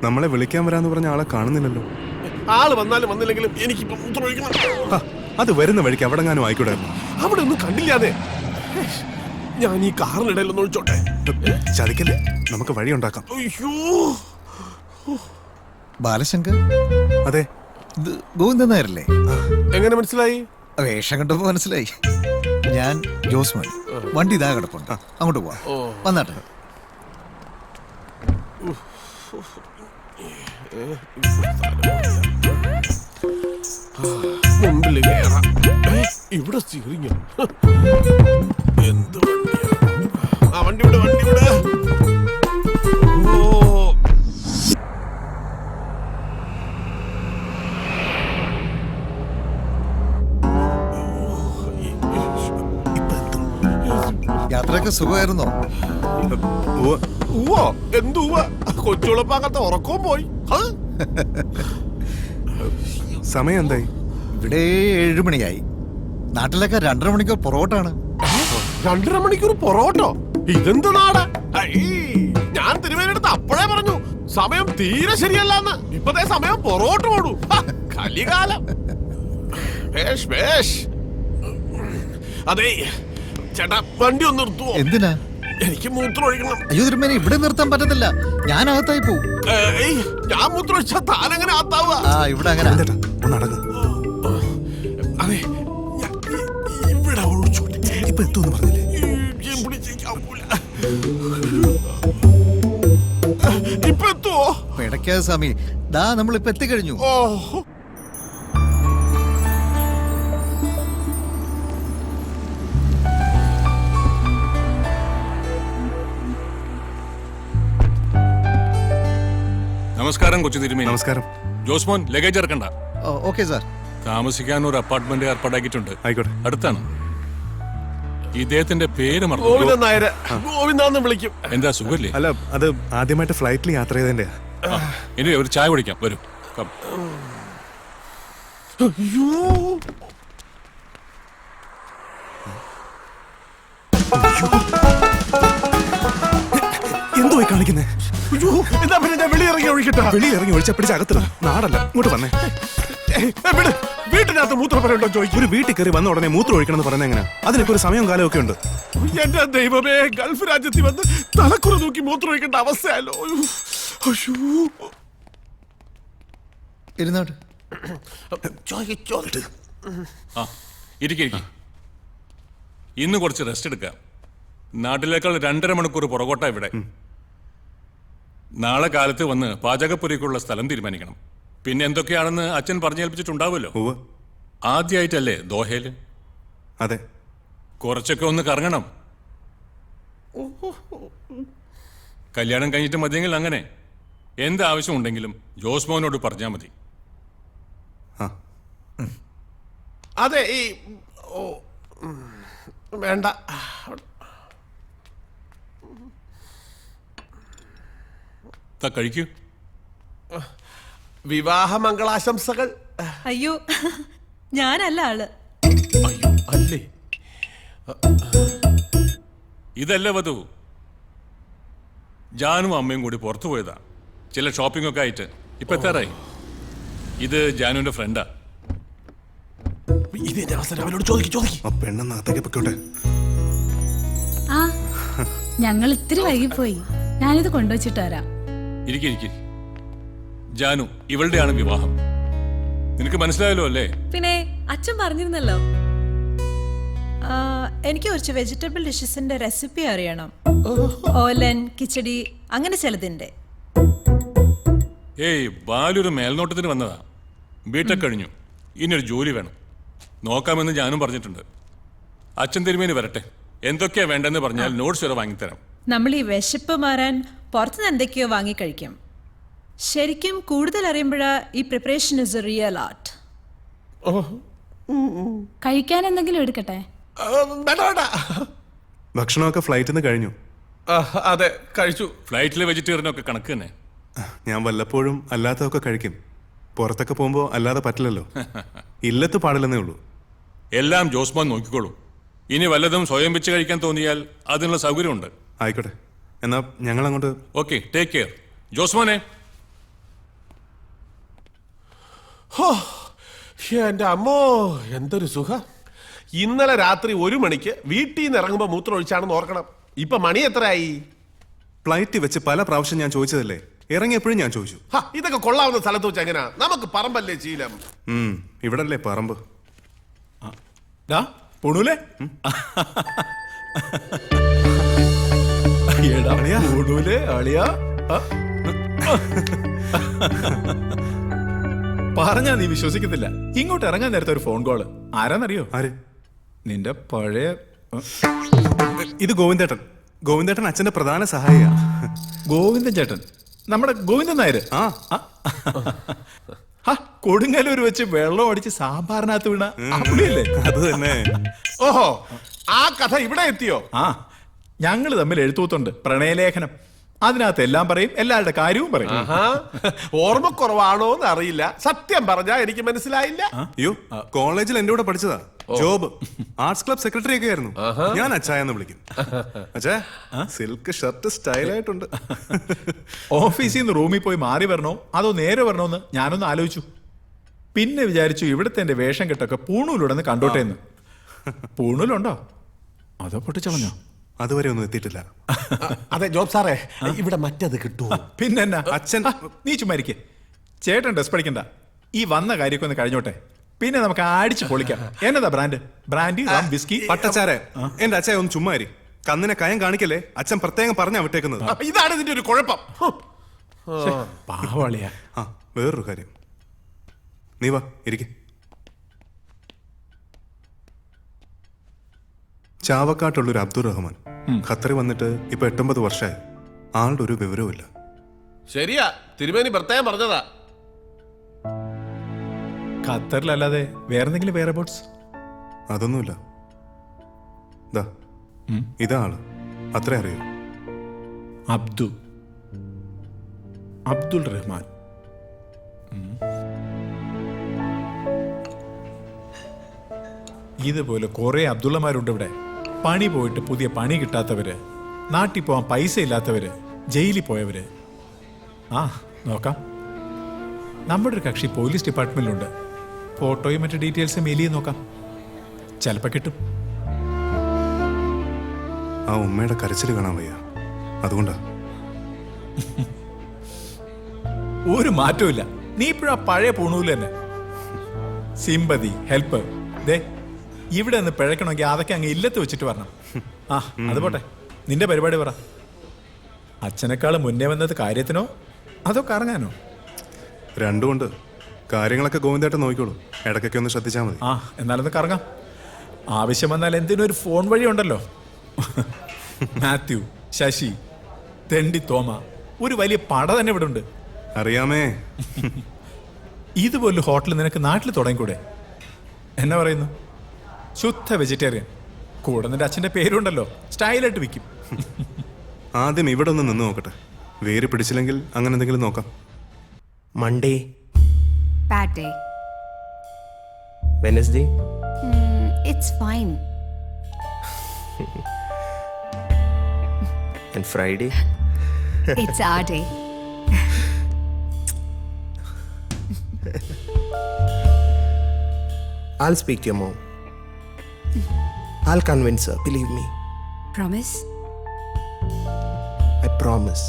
നമ്മളെ വിളിക്കാൻ വരാന്ന് പറഞ്ഞ ആളെ കാണുന്നില്ലല്ലോ. ആള് വന്നാലും വന്നില്ലെങ്കിലും എനിക്കിപ്പോ മൂത്രമൊഴിക്കണം. അത് വരുന്ന വഴിക്ക് അവിടെങ്ങാനും ആയിക്കൂടായിരുന്നു. അവിടെ ഒന്നും കണ്ടില്ലാതെ. ഞാൻ ഈ കാറിനിടയിലൊന്നും ഒഴിച്ചോട്ടെ. ചതിക്കല്ലേ, നമുക്ക് വഴി ഉണ്ടാക്കാം. അയ്യോ, ബാലശങ്കർ? അതെ. ഇത് ഗോവിന്ദൻ നായരല്ലേ? എങ്ങനെ മനസ്സിലായി? വേഷം കണ്ടപ്പോ മനസ്സിലായി. ഞാൻ ജോസ്മോൻ. വണ്ടി ഇതാ കിടപ്പുണ്ട്, അങ്ങോട്ട് പോവാം. വന്നാട്ടെ. മുമ്പിൽ കേറാം. ഇവിടെ സ്റ്റിയറിംഗ്. എന്ത് വണ്ടിയാ? ആ വണ്ടി വിട്, വണ്ടി വിട്. യാത്രയൊക്കെ സുഖമായിരുന്നോ? എന്തുവാ, കൊച്ചുളപ്പാകത്തെ ഉറക്കവും പോയി. സമയം എന്തായി? ഇവിടെ 7 മണിയായി. നാട്ടിലൊക്കെ 2:30 മണിക്കൂർ പൊറോട്ടാണ്. 2:30 മണിക്കൂർ പൊറോട്ടോ? ഇതെന്ത് നാട്? ഞാൻ തിരുവേനെടുത്ത് അപ്പോഴേ പറഞ്ഞു സമയം തീരെ ശരിയല്ലെന്ന്. ഇപ്പത്തെ സമയം പൊറോട്ട ഓടൂ. കലികാലം. അതെ ചേട്ടാ, വണ്ടി ഒന്ന് നിർത്തുവോ? എന്തിനാ? എനിക്ക് മൂത്രം ഒഴിക്കണം. അയ്യോ തിരുമേനി, ഇവിടെ നിർത്താൻ പറ്റത്തില്ല. ഞാൻ അകത്തായി പോവും. ഞാൻ മൂത്രം ഒഴിച്ചാ താനെങ്ങനെ ആത്താവുക? ഇവിടെ അങ്ങനെ. അതെ, ഇവിടെ ഒഴിച്ചോട്ടെ. ഇപ്പൊ എത്തുമെന്ന് പറഞ്ഞില്ലേ? ഇപ്പൊ എത്തുവോ? പിടയ്ക്കാതെ സ്വാമി, ദാ നമ്മളിപ്പോ എത്തിക്കഴിഞ്ഞു. നമസ്കാരം കൊച്ചു തിരുമേനി. നമസ്കാരം. ജോസ്മോൻ, ലഗേജ് ഇറക്കണ്ട. Okay sir. താമസിക്കാൻ ഒരു അപ്പാർട്ട്മെന്റ് ഏർപ്പാടാക്കിയിട്ടുണ്ട്. ആയിക്കോട്ടെ. അടുത്താണ്. ഇദ്ദേഹത്തിന്റെ പേര് ഗോവിന്ദൻ നായര്. ഗോവിന്ദാന്ന് വിളിക്കും. എന്താ, സുഖല്ലേ? അല്ല, അത് ആദ്യമായിട്ട് ഫ്ലൈറ്റിൽ യാത്ര ചെയ്തതിന്റെ. ഇനി ഒരു ചായ കുടിക്കാം, വരും. അയ്യോ, എന്തോ കാണിക്കുന്നേ? എന്താ പിന്നെ ഞാൻ വെളിയിറങ്ങി ഒഴിക്കട്ടെ? വെളിയിറങ്ങി ഒഴിച്ച പിടിച്ച അകത്തില്ല. നാടല്ല, ഇങ്ങോട്ട് വന്നേ. വീട്ടിനകത്ത് മൂത്രപ്പുരണ്ടോ ചോദിക്കും. ഒരു വീട്ടിൽ കയറി വന്ന ഉടനെ മൂത്രം ഒഴിക്കണം എന്ന് പറയുന്നത് എങ്ങനെ? അതിനൊക്കെ ഒരു സമയവും കാലവും ഒക്കെ ഉണ്ട്. എന്റെ ദൈവമേ, ഗൾഫ് രാജ്യത്തിൽ വന്ന് തലക്കുറ നോക്കി മൂത്രം ഒഴിക്കേണ്ട അവസ്ഥയല്ലോ. ഇരുന്നോട്ട്. ആ ഇരിക്കും. ഇന്ന് കുറച്ച് റെസ്റ്റ് എടുക്കാം. നാട്ടിലേക്കാൾ 2.5 മണിക്കൂർ പുറകോട്ട ഇവിടെ. നാളെ കാലത്ത് വന്ന് പാചകപ്പുരയ്ക്കുള്ള സ്ഥലം തീരുമാനിക്കണം. പിന്നെ എന്തൊക്കെയാണെന്ന് അച്ഛൻ പറഞ്ഞേൽപ്പിച്ചിട്ടുണ്ടാവുമല്ലോ. ആദ്യമായിട്ടല്ലേ ദോഹയില്? അതെ. കുറച്ചൊക്കെ ഒന്ന് കറങ്ങണം. കല്യാണം കഴിഞ്ഞിട്ട് മതിയെങ്കിൽ അങ്ങനെ. എന്താവശ്യം ഉണ്ടെങ്കിലും ജോസ്മോനോട് പറഞ്ഞാൽ മതി. അതെ, ഈ വേണ്ട. കഴിക്കൂ. വിവാഹ മംഗളാശംസകൾ. അയ്യോ, ഞാനല്ല ആള്. അയ്യോ, അല്ലേ? ഇതല്ല വധു. ജാനും അമ്മയും കൂടി പുറത്തു പോയതാ, ചില ഷോപ്പിംഗ് ഒക്കെ ആയിട്ട്. ഇപ്പൊ എത്താറായി. ഇത് ജാനുവിന്റെ ഫ്രണ്ടാ. പെണ്ണെന്നകത്തേക്ക് പൊക്കോട്ടെ. ആ ഞങ്ങൾ ഇത്തിരി വൈകിപ്പോയി. ഞാനിത് കൊണ്ടുവച്ചിട്ട് വരാം. ഇരിക്കും. ജാനു, ഇവളുടെയാണ് വിവാഹം. നിനക്ക് മനസ്സിലായല്ലോ അല്ലേ? പിന്നെ അച്ഛൻ പറഞ്ഞിരുന്നല്ലോ. എനിക്ക് കുറച്ച് വെജിറ്റബിൾ ഡിഷസിന്റെ റെസിപ്പി അറിയണം. ഓലൻ, കിച്ചടി, അങ്ങനെ ചിലതിന്റെ. ഏയ്, ബാലൊരു മേൽനോട്ടത്തിന് വന്നതാ. ബിടെക് കഴിഞ്ഞു. ഇനിയൊരു ജോലി വേണം. നോക്കാമെന്ന് ഞാനും പറഞ്ഞിട്ടുണ്ട്. അച്ഛൻ തിരുമേനി വരട്ടെ. എന്തൊക്കെയാ വേണ്ടെന്ന് പറഞ്ഞാൽ നോട്ട്സ് വരെ വാങ്ങിത്തരാം. നമ്മൾ ഈ വിശപ്പ് മാറാൻ പുറത്തുനിന്ന് എന്തൊക്കെയോ വാങ്ങിക്കഴിക്കും. ശരിക്കും കൂടുതൽ അറിയുമ്പോഴാ ഈ preparation is A real art. കഴിക്കാൻ എന്തെങ്കിലും എടുക്കട്ടെ? ഭക്ഷണമൊക്കെ ഫ്ലൈറ്റിൽ നിന്ന് കഴിഞ്ഞു. അതെ, കഴിച്ചു. ഫ്ലൈറ്റിലെ വെജിറ്റേറിയനൊക്കെ കണക്ക് തന്നെ. ഞാൻ വല്ലപ്പോഴും അല്ലാത്തതൊക്കെ കഴിക്കും. പുറത്തൊക്കെ പോകുമ്പോൾ അല്ലാതെ പറ്റില്ലല്ലോ. ഇല്ലത്ത് പാടില്ലെന്നേ ഉള്ളൂ. എല്ലാം ജോസ്മോൻ നോക്കിക്കോളൂ. ഇനി വല്ലതും സ്വയം വെച്ച് കഴിക്കാൻ തോന്നിയാൽ അതിനുള്ള സൗകര്യമുണ്ട്. ആയിക്കോട്ടെ, എന്നാ ഞങ്ങൾ അങ്ങോട്ട്. Okay, take care. ജോസ്മോനെ. എന്റെ അമ്മോ, എന്തൊരു സുഖം. ഇന്നലെ രാത്രി 1 മണിക്ക് വീട്ടിൽ നിന്ന് ഇറങ്ങുമ്പോ മൂത്രം ഒഴിച്ചാണെന്ന് ഓർക്കണം. ഇപ്പൊ മണി എത്രയായി? ഫ്ലൈറ്റ് വെച്ച് പല പ്രാവശ്യം ഞാൻ ചോദിച്ചതല്ലേ, ഇറങ്ങിയപ്പോഴും ഞാൻ ചോദിച്ചു. ഇതൊക്കെ കൊള്ളാവുന്ന സ്ഥലത്ത് വെച്ച് എങ്ങനെയാ? നമുക്ക് പറമ്പല്ലേ ശീലം. ഇവിടല്ലേ പറമ്പ്. പൊണൂലേ? പറഞ്ഞാ നീ വിശ്വസിക്കത്തില്ല. ഇങ്ങോട്ട് ഇറങ്ങാൻ നേരത്തെ ഒരു ഫോൺ കോള്. ആരാന്നറിയോ? ആര്? നിന്റെ പഴയ ഇത് ഗോവിന്ദേട്ടൻ. ഗോവിന്ദേട്ടൻ അച്ഛന്റെ പ്രധാന സഹായിയാ. ഗോവിന്ദൻ ചേട്ടൻ, നമ്മുടെ ഗോവിന്ദൻ നായര്. കൊടുങ്ങല്ലൂർ വെച്ച് വെള്ളം അടിച്ച് സാമ്പാറിനകത്ത് വീണ അല്ലേ? അത് തന്നെ. ഓഹോ, ആ കഥ ഇവിടെ എത്തിയോ? ഞങ്ങള് തമ്മിൽ എഴുത്തൂത്തുണ്ട്, പ്രണയലേഖനം. അതിനകത്ത് എല്ലാം പറയും, എല്ലാവരുടെ കാര്യവും പറയും. ഓർമ്മക്കുറവാണോ എന്ന് അറിയില്ല. സത്യം പറഞ്ഞാ എനിക്ക് മനസ്സിലായില്ല. അയ്യോ, കോളേജിൽ എന്റെ കൂടെ പഠിച്ചതാ. ജോബ് ആർട്സ് ക്ലബ് സെക്രട്ടറി ഒക്കെ ആയിരുന്നു. ഞാൻ അച്ചായെന്ന് വിളിക്കും. അച്ഛാ, സിൽക്ക് ഷർട്ട് സ്റ്റൈലായിട്ടുണ്ട്. ഓഫീസിൽ നിന്ന് റൂമിൽ പോയി മാറി വരണോ അതോ നേരെ വരണോന്ന് ഞാനൊന്ന് ആലോചിച്ചു. പിന്നെ വിചാരിച്ചു ഇവിടുത്തെ എന്റെ വേഷം കെട്ടൊക്കെ പൂണൂലുടന്ന് കണ്ടോട്ടെ എന്ന്. പൂണൂലുണ്ടോ അതോ പൊട്ടിച്ചളഞ്ഞോ? അതുവരെ ഒന്നും എത്തിയിട്ടില്ല. അതെ ജോബ് സാറേ, ഇവിടെ മറ്റത് കിട്ടുമോ? പിന്നെ അച്ഛൻ നീ ചുമ്മാരിക്കേ. ചേട്ടൻ ഡ്രസ് പഠിക്കണ്ട. ഈ വന്ന കാര്യമൊക്കെ ഒന്ന് കഴിഞ്ഞോട്ടെ, പിന്നെ നമുക്ക് അടിച്ച് പൊളിക്കാം. എന്നതാ ബ്രാൻഡ്? Brandy, rum, whisky. പട്ടച്ചാരെ, എന്റെ അച്ഛൻ ഒന്ന് ചുമ്മാരി. കന്നിനെ കയം കാണിക്കല്ലേ. അച്ഛൻ പ്രത്യേകം പറഞ്ഞാ വിട്ടേക്കുന്നത്. ഇതാണ് ഇതിന്റെ ഒരു കുഴപ്പം. പാവാളിയാ. വേറൊരു കാര്യം, നീ വാ ഇരിക്കെ. ചാവക്കാട്ടുള്ളൊരു അബ്ദുൾ റഹ്മാൻ ഖത്തറിൽ വന്നിട്ട് ഇപ്പൊ 8-9 വർഷമായി. ആളുടെ ഒരു വിവരവുമില്ല. ശരിയാ, തിരുമേനി പ്രത്യേകം പറഞ്ഞതാ. ഖത്തറിലല്ലാതെ വേറെന്തെങ്കിലും വേറെ ബോട്ട്സ്? അതൊന്നുമില്ല. ഇതാ ആള്, അത്ര അറിയോ? അബ്ദുൾ റഹ്മാൻ. ഇതുപോലെ കുറെ അബ്ദുള്ളമാരുണ്ട് ഇവിടെ. പണി പോയിട്ട് പുതിയ പണി കിട്ടാത്തവര്, നാട്ടിൽ പോവാൻ പൈസ ഇല്ലാത്തവര്, ജയിലിൽ പോയവര്. നോക്കാം. നമ്മുടെ ഒരു കക്ഷി പോലീസ് ഡിപ്പാർട്ട്മെന്റിലുണ്ട്. ഫോട്ടോയും മറ്റു ഡീറ്റെയിൽസും മെയിൽ ചെയ്ത് നോക്കാം, ചിലപ്പോ കിട്ടും. ആ ഉമ്മയുടെ കരച്ചിൽ കാണാൻ വയ്യ, അതുകൊണ്ടാ. ഒരു മാറ്റവും ഇല്ല. നീ ഇപ്പോഴാ പഴയ പൂണൂല് തന്നെ. Sympathy, help. ദേ ഇവിടെ നിന്ന് പിഴക്കണമെങ്കിൽ അതൊക്കെ അങ്ങ് ഇല്ലത്ത് വെച്ചിട്ട് വരണം. ആ അത് പോട്ടെ, നിന്റെ പരിപാടി പറ. അച്ഛനേക്കാൾ മുന്നേ വന്നത് കാര്യത്തിനോ അതോ കറങ്ങാനോ? രണ്ടുമുണ്ട്. കാര്യങ്ങളൊക്കെ ഗോവിന്ദേട്ടൻ നോക്കിക്കോളൂ, ഇടയ്ക്കൊക്കെ ഒന്ന് ശ്രദ്ധിച്ചാൽ മതി. ആ എന്നാലൊന്ന് കറങ്ങാം. ആവശ്യം വന്നാൽ എന്തിനും ഒരു ഫോൺ വഴി ഉണ്ടല്ലോ. മാത്യു, ശശി, തെണ്ടി തോമ, ഒരു വലിയ പട തന്നെ ഇവിടെ ഉണ്ട്. അറിയാമേ. ഇതുപോലൊരു ഹോട്ടൽ നിനക്ക് നാട്ടിൽ തുടങ്ങിക്കൂടെ? എന്നാ പറയുന്നു? ശുദ്ധ വെജിറ്റേറിയൻ. കൂടെ നിന്റെ അച്ഛൻ്റെ പേരുണ്ടല്ലോ, സ്റ്റൈലായിട്ട് വിൽക്കും. ആദ്യം ഇവിടെ ഒന്ന് നിന്ന് നോക്കട്ടെ. വേര് പിടിച്ചില്ലെങ്കിൽ അങ്ങനെ എന്തെങ്കിലും നോക്കാം. Monday, Bad day. Wednesday, It's fine. and Friday. It's our day. I'll speak to your mom. I'll convince her, believe me. Promise? I promise.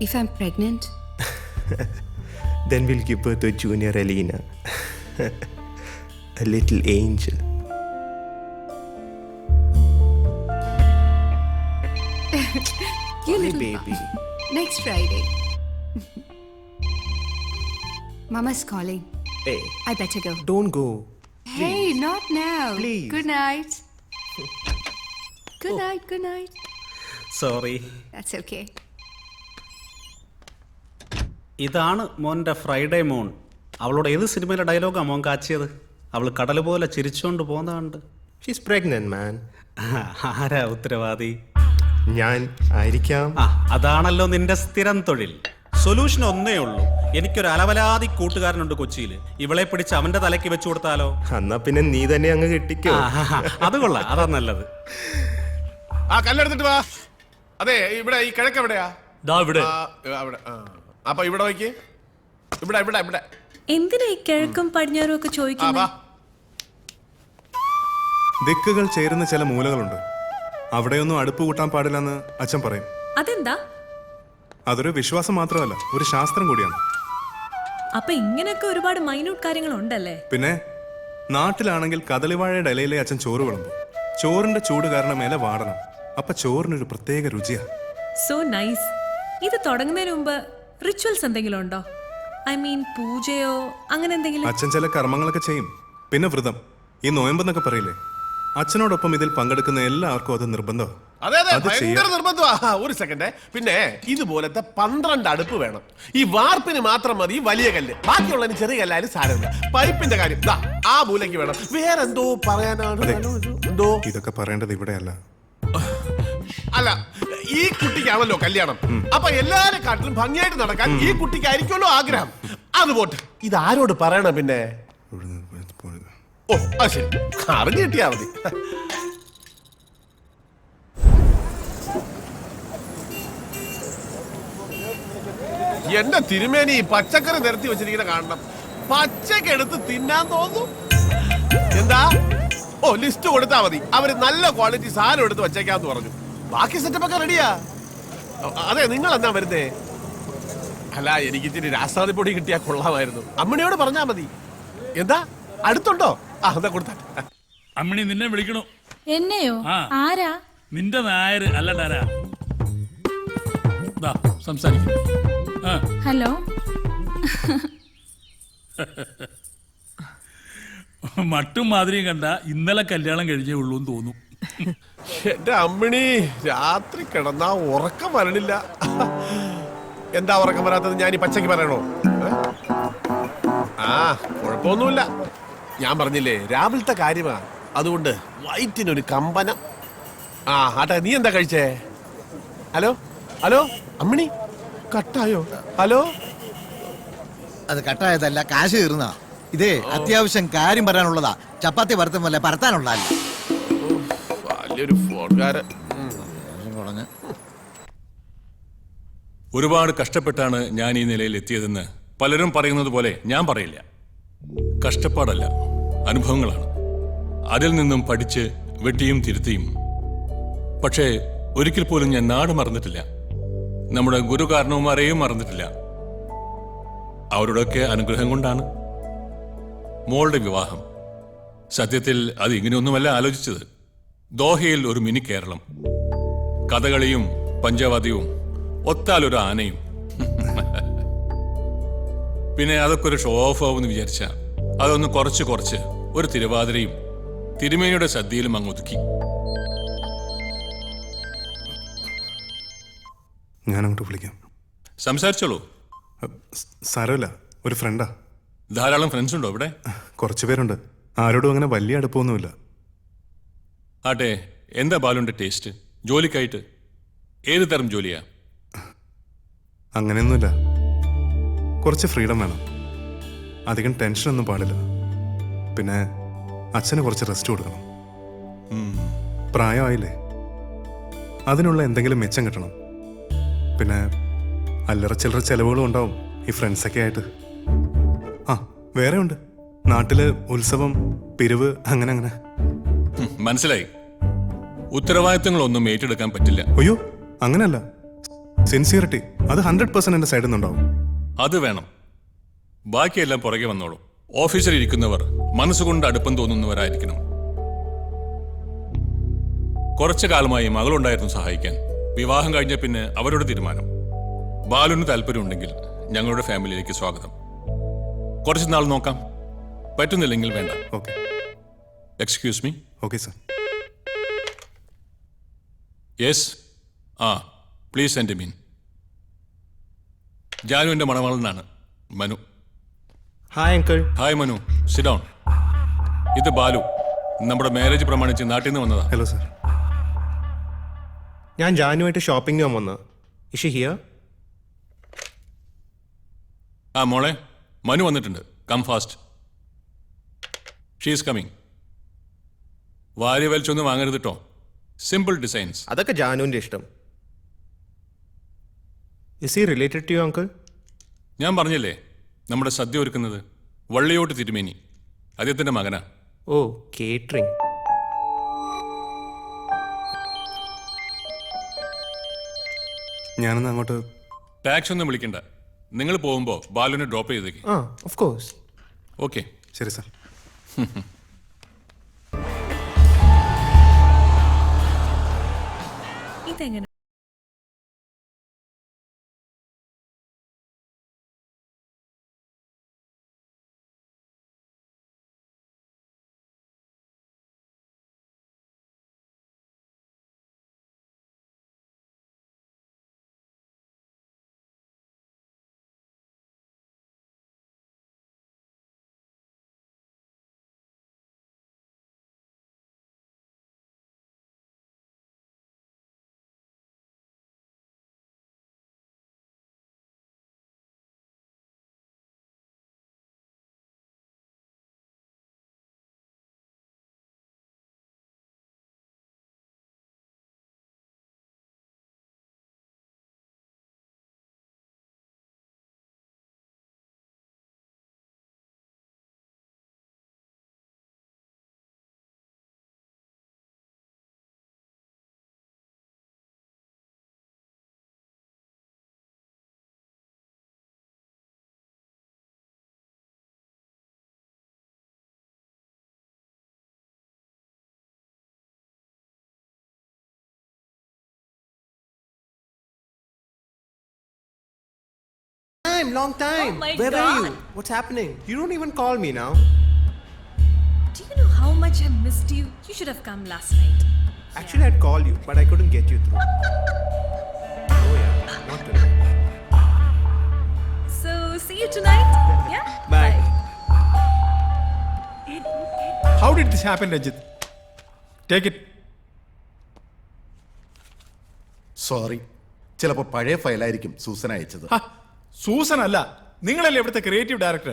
If I'm pregnant? Then we'll give birth to a junior Elena. A little angel. You Hi, little baby. Next Friday. Mama's calling. Hey, I better go. don't go. Hey, not now. Please. Good night. Good night, good night. Sorry. That's okay. ഇതാണ് മോൻ്റെ Friday മോൺ. അവളോട് ഏത് സിനിമയിലെ ഡയലോഗാ മോൻ കാച്ചിയത്? അവൾ കടൽ പോലെ ചിരിച്ചുകൊണ്ട് പോകുന്നതുണ്ട്. She's pregnant, man. ആരാ ഉത്തരവാദി? ഞാൻ ആയിരിക്കാം. അതാണല്ലോ നിന്റെ സ്ഥിരം തൊഴിൽ. സൊല്യൂഷൻ ഒന്നേ ഉള്ളൂ. എനിക്കൊരു അലവലാതി കൂട്ടുകാരനുണ്ട് കൊച്ചിയിൽ. ഇവളെ പിടിച്ച് അവന്റെ തലയ്ക്ക് വെച്ചു കൊടുത്താലോ? എന്നാ പിന്നെ നീ തന്നെ അങ്ങ് കെട്ടിക്കോ. അത് കൊള്ളാം, അതാ നല്ലത്. ആ കല്ലെടുത്തിട്ട് വാ. അതെ, ഇവിടെ ഈ കിഴക്ക് എവിടെയാ? ഇവിടെ. അവിടെ. അപ്പൊ ഇവിടെ നോക്കി. ഇവിടെ ഇവിടെ ഇവിടെ. എന്തിനാ ഈ കിഴക്കും പടിഞ്ഞാറും ഒക്കെ ചോദിക്കുന്നത്? ദിക്കുകൾ ചേരുന്ന ചില മൂലകളുണ്ട്, അവിടെയൊന്നും അടുപ്പ് കൂട്ടാൻ പാടില്ലെന്ന് അച്ഛൻ പറയും. അതെന്താ? അതൊരു വിശ്വാസം മാത്രമല്ല, ഒരു ശാസ്ത്രം കൂടിയാണ്. അപ്പൊ ഇങ്ങനെയൊക്കെ ഒരുപാട് മൈന്യൂട്ട് കാര്യങ്ങൾ ഉണ്ടല്ലേ? പിന്നെ നാട്ടിലാണെങ്കിൽ കദളിവാഴയുടെ ഇലയിലെ അച്ഛൻ ചോറ് വിളമ്പും. ചോറിന്റെ ചൂട് കാരണം ഇല വാടണം. അപ്പൊ ചോറിനൊരു പ്രത്യേക രുചിയാ. So nice. ഇത് തുടങ്ങുന്നതിന് മുമ്പ് റിച്വൽസ് എന്തെങ്കിലും ഉണ്ടോ? ഐ മീൻ പൂജയോ അങ്ങനെ എന്തെങ്കിലും? അച്ഛൻ ചില കർമ്മങ്ങളൊക്കെ ചെയ്യും. പിന്നെ വ്രതം, ഈ നോയമ്പെന്നൊക്കെ പറയില്ലേ, അച്ഛനോടൊപ്പം ഇതിൽ പങ്കെടുക്കുന്ന എല്ലാവർക്കും അത് നിർബന്ധമാണ്. അതെ അതെ, ഭയങ്കര നിർബന്ധമാ. ഒരു സെക്കൻഡ്. പിന്നെ ഇതുപോലത്തെ 12 അടുപ്പ് വേണം. ഈ വാർപ്പിന് മാത്രം മതി വലിയ കല്ല്, ബാക്കിയുള്ളതിന് ചെറിയ കല്ലായാലും സാരമില്ല. പൈപ്പിന്റെ കാര്യം ദാ ആ മൂലയ്ക്ക് വേണം. വേറെന്തോ പറയാനാണ്. എന്തോ ഇതൊക്കെ പറയേണ്ടത് ഇവിടെയല്ല. അല്ല, ഈ കുട്ടിക്കാണല്ലോ കല്യാണം. അപ്പൊ എല്ലാരെ കാട്ടിലും ഭംഗിയായിട്ട് നടക്കാൻ ഈ കുട്ടിക്കായിരിക്കുമല്ലോ ആഗ്രഹം. അത് പോട്ടെ, ഇത് ആരോട് പറയണം പിന്നെ? ഓ അത് ശരി, അറിഞ്ഞു കിട്ടിയാ മതി. എന്റെ തിരുമേനി പച്ചക്കറി നിരത്തി വെച്ചിരിക്കുന്ന കാണണം. പച്ചക്ക് എടുത്ത് തിന്നാൻ തോന്നുന്നു. എന്താ? ഓ, ലിസ്റ്റ് കൊടുത്താ മതി, അവര് നല്ല ക്വാളിറ്റി സാധനം എടുത്ത് വച്ചേക്കാന്ന് പറഞ്ഞു. ബാക്കി സെറ്റപ്പ് ഒക്കെ റെഡിയാ. അതെ, നിങ്ങൾ എന്നാ വരുന്നേ? അല്ല, എനിക്ക് ഇച്ചിരി രാസാദിപ്പൊടി കിട്ടിയാ കൊള്ളാമായിരുന്നു. അമ്മിണിയോട് പറഞ്ഞാ മതി. എന്താ അടുത്തുണ്ടോ? ആ എന്താ കൊടുത്താ. അമ്മിണി നിന്നെ വിളിക്കണു. എന്നെയോ? ആരാ? നിന്റെ നായര് അല്ലടാരാ. സംസാരിക്കും. ഹലോ. മട്ടും മാതിരിയും കണ്ട ഇന്നലെ കല്യാണം കഴിഞ്ഞേ ഉള്ളൂ എന്ന് തോന്നും. എന്റെ അമ്മിണി, രാത്രി കിടന്നാ ഉറക്കം വരണില്ല. എന്താ ഉറക്കം വരാത്തത്? ഞാൻ ഈ പച്ചക്ക് പറയണോ? ആ കുഴപ്പമൊന്നുമില്ല. ഞാൻ പറഞ്ഞില്ലേ, രാവിലത്തെ കാര്യമാ, അതുകൊണ്ട് വയറ്റിനൊരു കമ്പനം. ആ ആട്ടെ, നീ എന്താ കഴിച്ചേ? ഹലോ ഹലോ, അമ്മിണി കട്ടായോ? ഹലോ. അത് കട്ടായതല്ല, കാശ് കയറുന്ന. ഇതേ അത്യാവശ്യം കാര്യം പറയാനുള്ളതാ. ചപ്പാത്തി വറുത്തുമല്ല, പരത്താനുള്ളതല്ല. വലിയൊരു ഫോൺകാരൻ. ഒരുപാട് കഷ്ടപ്പെട്ടാണ് ഞാൻ ഈ നിലയിൽ എത്തിയതെന്ന് പലരും പറയുന്നത് പോലെ ഞാൻ പറയില്ല. കഷ്ടപ്പാടല്ല, അനുഭവങ്ങളാണ്. അതിൽ നിന്നും പഠിച്ച് വെട്ടിയും തിരുത്തിയും. പക്ഷേ ഒരിക്കൽ പോലും ഞാൻ നാട് മറന്നിട്ടില്ല, നമ്മുടെ ഗുരു കാരണവന്മാരെയും മറന്നിട്ടില്ല. അവരുടെയൊക്കെ അനുഗ്രഹം കൊണ്ടാണ് മോളുടെ വിവാഹം. സത്യത്തിൽ അത് ഇങ്ങനെയൊന്നുമല്ല ആലോചിച്ചത്. ദോഹയിൽ ഒരു മിനി കേരളം, കഥകളിയും പഞ്ചവാദ്യവും, ഒത്താലൊരു ആനയും. പിന്നെ അതൊക്കെ ഒരു ഷോ ഓഫ് ആവുമെന്ന് വിചാരിച്ച അതൊന്ന് കുറച്ച് ഒരു തിരുവാതിരയും തിരുമേനിയുടെ സദ്യയിലും അങ്ങ് ഒതുക്കി. ഞാനങ്ങോട്ട് വിളിക്കാം. സംസാരിച്ചോളൂ. സാരമില്ല, ഒരു ഫ്രണ്ടാ. ധാരാളം ഫ്രണ്ട്സ് ഉണ്ടോ ഇവിടെ? കുറച്ച് പേരുണ്ട്. ആരോടും അങ്ങനെ വലിയ അടുപ്പമൊന്നുമില്ല. ആട്ടെ, എന്താ ബാലുവിന്റെ ടേസ്റ്റ് ജോലിക്കായിട്ട്? ഏത് തരം ജോലിയാ? അങ്ങനെയൊന്നുമില്ല, കുറച്ച് ഫ്രീഡം വേണം. അധികം ടെൻഷനൊന്നും പാടില്ല. പിന്നെ അച്ഛന് കുറച്ച് റെസ്റ്റ് കൊടുക്കണം. പ്രായമായില്ലേ, അതിനുള്ള എന്തെങ്കിലും മെച്ചം കിട്ടണം. പിന്നെ അല്ലറ ചില്ലറ ചെലവുകളും ഉണ്ടാവും ഈ ഫ്രണ്ട്സൊക്കെ ആയിട്ട്. ആ, വേറെ ഉണ്ട്, നാട്ടില് ഉത്സവം, പിരിവ്, അങ്ങനെ. മനസ്സിലായി. ഉത്തരവാദിത്തങ്ങളൊന്നും ഏറ്റെടുക്കാൻ പറ്റില്ല. അയ്യോ, അങ്ങനല്ല. സിൻസിയറിറ്റി അത് 100% എൻ്റെ സൈഡിൽ നിന്നുണ്ടാവും. അത് വേണം. ബാക്കിയെല്ലാം പുറകെ വന്നോളൂ. ഓഫീസിൽ ഇരിക്കുന്നവർ മനസ്സുകൊണ്ട് അടുപ്പം തോന്നുന്നവരായിരിക്കണം. കുറച്ചു കാലമായി മകളുണ്ടായിരുന്നു സഹായിക്കാൻ. വിവാഹം കഴിഞ്ഞ പിന്നെ അവരുടെ തീരുമാനം. ബാലുവിന് താല്പര്യമുണ്ടെങ്കിൽ ഞങ്ങളുടെ ഫാമിലിയിലേക്ക് സ്വാഗതം. കുറച്ച് നാൾ നോക്കാം, പറ്റുന്നില്ലെങ്കിൽ വേണ്ട. Okay. Excuse me. Okay sir. Yes. Please send mean. ജാനുവിന്റെ മണവാളനാണ് Manu. Hi uncle. Hi Manu, sit down. ഇത് ബാലു, നമ്മുടെ മാരേജ് പ്രമാണിച്ച് നാട്ടിൽ നിന്ന് വന്നതാ. Hello sir. ഞാൻ ജാനുവായിട്ട് ഷോപ്പിംഗ് വന്നത്. Is here? മോളെ, മനു വന്നിട്ടുണ്ട്. Come fast. She's coming. വാരി വലിച്ചൊന്നും വാങ്ങരുത് കേട്ടോ. Simple designs. അതൊക്കെ ജാനുവിൻ്റെ ഇഷ്ടം. Is he related to you uncle? ഞാൻ പറഞ്ഞില്ലേ, നമ്മുടെ സദ്യ ഒരുക്കുന്നത് വള്ളിയോട്ട് തിരുമേനി, അദ്ദേഹത്തിന്റെ മകനാ. ഓ, കേറ്ററിംഗ്. ഞാനൊന്ന് അങ്ങോട്ട്. ടാക്സ് ഒന്നും വിളിക്കണ്ട. നിങ്ങൾ പോകുമ്പോൾ ബാലുവിനെ ഡ്രോപ്പ് ചെയ്തേക്ക്. Of course. ഓക്കെ. ശരി സാർ. ഇതെങ്ങനെ? Long time. Oh my Where God. are you? What's happening? You don't even call me now. Do you know how much I missed you? You should have come last night. Actually, I'd call you, but I couldn't get you through. Oh yeah, not today. So, see you tonight? Yeah? Bye. How did this happen, Ranjit? Take it. Sorry, ചിലപ്പോൾ പഴയ ഫയലായിരിക്കും Susan അയച്ചത്. Susan അല്ല, നിങ്ങളല്ലേ ഇവിടുത്തെ creative director.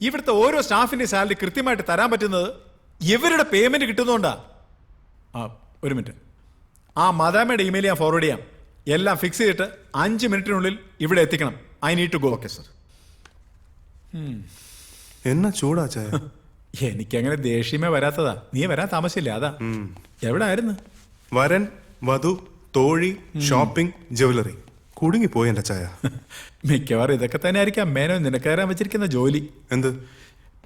ഇവിടുത്തെ ഓരോ സ്റ്റാഫിന്റെ salary കൃത്യമായിട്ട് തരാൻ പറ്റുന്നത് ഇവരുടെ പേയ്മെന്റ് കിട്ടുന്നോണ്ടാ. ഒരു മിനിറ്റ്, ആ മദാമയുടെ ഇമെയിൽ ഞാൻ ഫോർവേഡ് ചെയ്യാം. എല്ലാം ഫിക്സ് ചെയ്തിട്ട് 5 മിനിറ്റിനുള്ളിൽ ഇവിടെ എത്തിക്കണം. I need to go. Okay sir. എന്നാ ചൂടാ ചായ. എനിക്കങ്ങനെ ദേഷ്യമേ വരാത്തതാ. നീ വരാൻ താമസിച്ചില്ല, അതാ. എവിടെ ആയിരുന്നു? വരൻ, വധു, തോഴി, ഷോപ്പിംഗ്, ജ്വല്ലറി. കുടുങ്ങിപ്പോയി എൻ്റെ ചായ. മിക്കവാറും ഇതൊക്കെ തന്നെ ആയിരിക്കാം മേനോ നിനക്ക് കയറാൻ വെച്ചിരിക്കുന്ന ജോലി. എന്ത്?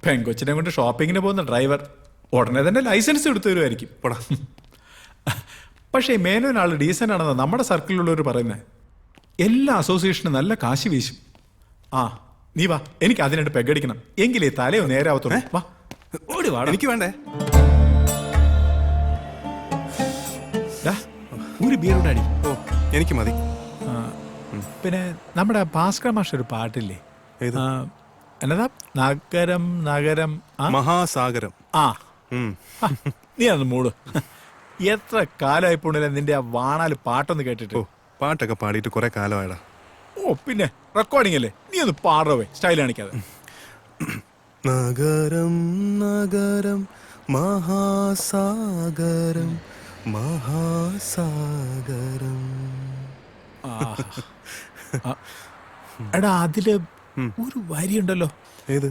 പെങ്കൊച്ചിനെ കൊണ്ട് ഷോപ്പിങ്ങിന് പോകുന്ന ഡ്രൈവർ ഉടനെ തന്നെ ലൈസൻസ് എടുത്തു തരുമായിരിക്കും. പോടാ. പക്ഷേ മേനോൻ ആൾ ഡീസൻ്റ് ആണെന്ന് നമ്മുടെ സർക്കിളിലുള്ളവർ പറയുന്നത്. എല്ലാ അസോസിയേഷനും നല്ല കാശ് വീശും. ആ നീ വാ, എനിക്ക് അതിനായിട്ട് പെഗടിക്കണം, എങ്കിലേ തലയോ നേരാവത്തുള്ളൂ. വാ ഓടി വാ. എനിക്ക് വേണ്ടേ? ഒരു ബിയർ അടി. ഓ എനിക്ക് മതി. പിന്നെ നമ്മുടെ ഭാസ്കർ മാഷ് ഒരു പാട്ടില്ലേ, എന്നതാ നഗരം നഗരം മഹാസാഗരം. ആ നീ അന്ന് മൂട്. എത്ര കാലമായി പോണില്ല നിന്റെ ആ വാണാല് പാട്ടൊന്ന് കേട്ടിട്ട്. പാട്ടൊക്കെ പാടിയിട്ട് കുറെ കാലമായടാ. ഓ പിന്നെ റെക്കോർഡിംഗ് അല്ലേ, നീ ഒന്ന് പാടവേ, സ്റ്റൈൽ കാണിക്കാതെ. നഗരം നഗരം മഹാസാഗരം മഹാസാഗരം. എടാ അതില് ഒരു വരിയുണ്ടല്ലോ. ഏത്?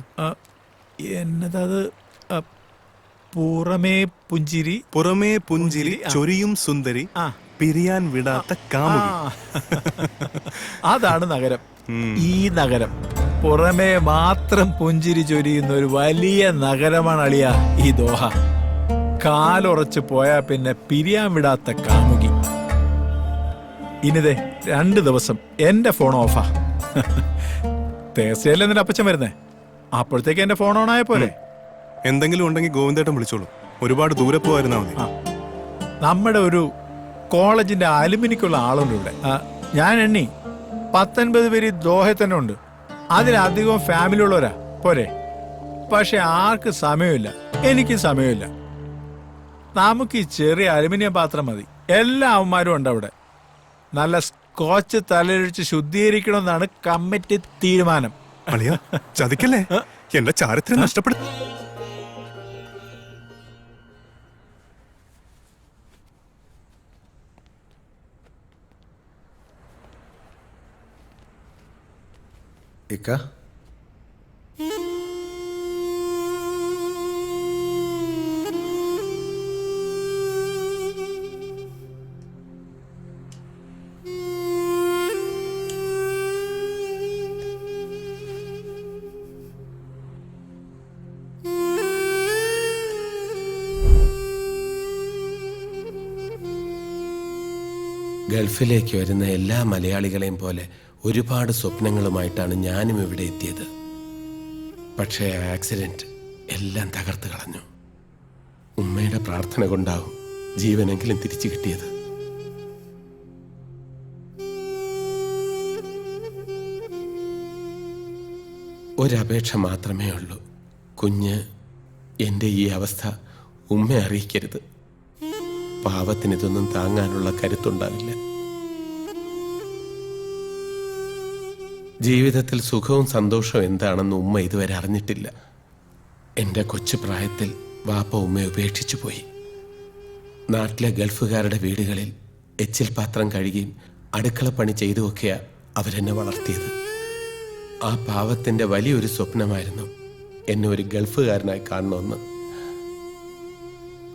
എന്നതത്? പുറമേ പുഞ്ചിരി പുറമേ പുഞ്ചിരി ചൊരിയും സുന്ദരി പിരിയാൻ വിടാത്ത കാമുകി. അതാണ് നഗരം. ഈ നഗരം പുറമേ മാത്രം പുഞ്ചിരി ചൊരിയുന്ന ഒരു വലിയ നഗരമാണ് അളിയ ഈ ദോഹ. കാലുറച്ച് പോയാ പിന്നെ പിരിയാൻ വിടാത്ത കാമുകി. ഇനിതേ 2 ദിവസം എന്റെ ഫോൺ ഓഫാ. തേസയല്ലേ നിന്റെ അപ്പച്ചൻ വരുന്നേ, അപ്പോഴത്തേക്ക് എന്റെ ഫോൺ ഓൺ ആയ പോലെ. എന്തെങ്കിലും ഉണ്ടെങ്കിൽ ഗോവിന്ദേട്ടൻ വിളിച്ചോളൂ, ഒരുപാട് ദൂരെ പോയിരുന്നാ മതി. നമ്മുടെ ഒരു കോളേജിന്റെ അലുമിനിക്കുള്ള ആളുണ്ട് ഇവിടെ. ഞാൻ എണ്ണി 19 പേര് ദോഹയിൽ തന്നെ ഉണ്ട്. അതിലധികം ഫാമിലി ഉള്ളവരാ പോരെ. പക്ഷെ ആർക്ക് സമയമില്ല, എനിക്ക് സമയമില്ല. നമുക്ക് ഈ ചെറിയ അലുമിനിയം പാത്രം മതി. എല്ലാ അവന്മാരും ഉണ്ട് അവിടെ. നല്ല സ്കോച്ച് തലയൊഴിച്ച് ശുദ്ധീകരിക്കണമെന്നാണ് കമ്മിറ്റി തീരുമാനം. ചതിക്കല്ലേ, എന്റെ ചാരിത്രം നഷ്ടപ്പെടും. ഇക്ക ഗൾഫിലേക്ക് വരുന്ന എല്ലാ മലയാളികളെയും പോലെ ഒരുപാട് സ്വപ്നങ്ങളുമായിട്ടാണ് ഞാനും ഇവിടെ എത്തിയത്. പക്ഷേ ആക്സിഡന്റ് എല്ലാം തകർത്ത് കളഞ്ഞു. ഉമ്മയുടെ പ്രാർത്ഥന കൊണ്ടാവും ജീവനെങ്കിലും തിരിച്ചു കിട്ടിയത്. ഒരപേക്ഷ മാത്രമേ ഉള്ളൂ, കുഞ്ഞ് എൻ്റെ ഈ അവസ്ഥ ഉമ്മയെ അറിയിക്കരുത്. പാവത്തിന് ഇതൊന്നും താങ്ങാനുള്ള കരുത്തുണ്ടാവില്ല. ജീവിതത്തിൽ സുഖവും സന്തോഷവും എന്താണെന്ന് ഉമ്മ ഇതുവരെ അറിഞ്ഞിട്ടില്ല. എൻ്റെ കൊച്ചു പ്രായത്തിൽ വാപ്പ ഉമ്മയെ ഉപേക്ഷിച്ചു പോയി. നാട്ടിലെ ഗൾഫുകാരുടെ വീടുകളിൽ എച്ചിൽ പാത്രം കഴുകിയും അടുക്കളപ്പണി ചെയ്തുമൊക്കെയാ അവരെന്നെ വളർത്തിയത്. ആ പാവത്തിൻ്റെ വലിയൊരു സ്വപ്നമായിരുന്നു എന്നെ ഒരു ഗൾഫുകാരനായി കാണണമെന്ന്.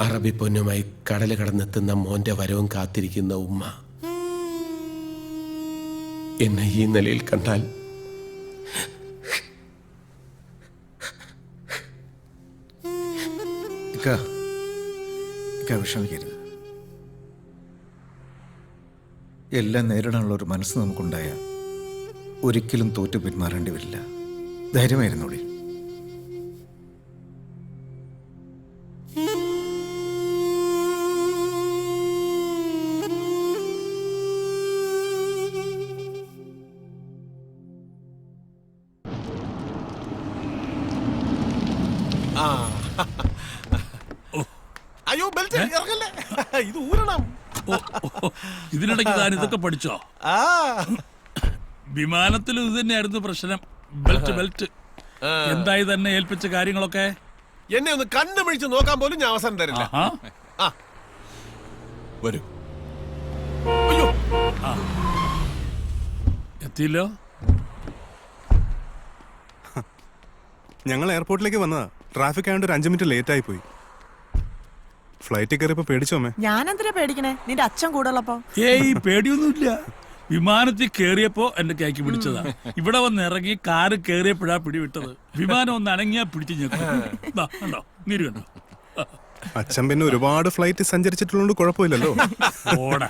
അറബി പൊന്നുമായി കടല് കടന്നെത്തുന്ന മോന്റെ വരവും കാത്തിരിക്കുന്ന ഉമ്മ എന്നെ ഈ നിലയിൽ കണ്ടാൽ വിഷമിക്കരുത്. എല്ലാം നേരിടാനുള്ള ഒരു മനസ്സ് നമുക്കുണ്ടായ ഒരിക്കലും തോറ്റു പിന്മാറേണ്ടി വരില്ല. ധൈര്യമായിരുന്നോളി. അയ്യോ ബെൽറ്റ് ഇറങ്ങല്ലേ, ഇത് ഊരണം. ഇതിനിടയ്ക്ക് താൻ ഇതൊക്കെ പഠിച്ചോ? വിമാനത്തിലും ഇത് തന്നെയായിരുന്നു പ്രശ്നം. Belt belt. എന്തായി തന്നെ ഏൽപ്പിച്ച കാര്യങ്ങളൊക്കെ? എന്നെ ഒന്ന് കണ്ണുമിഴിച്ച് നോക്കാൻ പോലും ഞാൻ അവസരം തരില്ല. വരൂ. അയ്യോ എത്തിയില്ലോ. ഞങ്ങൾ എയർപോർട്ടിലേക്ക് വന്നതാ. ട്രാഫിക് ആയതുകൊണ്ട് ഒരു 5 മിനിറ്റ് ലേറ്റ് ആയി പോയി. ഫ്ലൈറ്റിൽ കയറിയപ്പോ പേടിച്ചോമേ? ഞാനെന്തിനാ പേടിക്കണേ, നിന്റെ അച്ഛൻ കൂടെ ഉള്ളപ്പോ. ഏയ് പേടിയൊന്നുമില്ല. വിമാനത്തിൽ കേറിയപ്പോ എന്റെ കൈക്ക് പിടിച്ചതാ. ഇവിടെ വന്ന് ഇറങ്ങി കാറ് കേറിയപ്പോഴാ പിടിവിട്ടത്. വിമാനം ഒന്ന് അനങ്ങിയാ പിടിച്ചു ഞെക്കോ. നീര് കണ്ടോ? അച്ഛൻ പിന്നെ ഒരുപാട് ഫ്ലൈറ്റ് സഞ്ചരിച്ചിട്ടുള്ളതുകൊണ്ട് കുഴപ്പമില്ലല്ലോ. ഓടാ.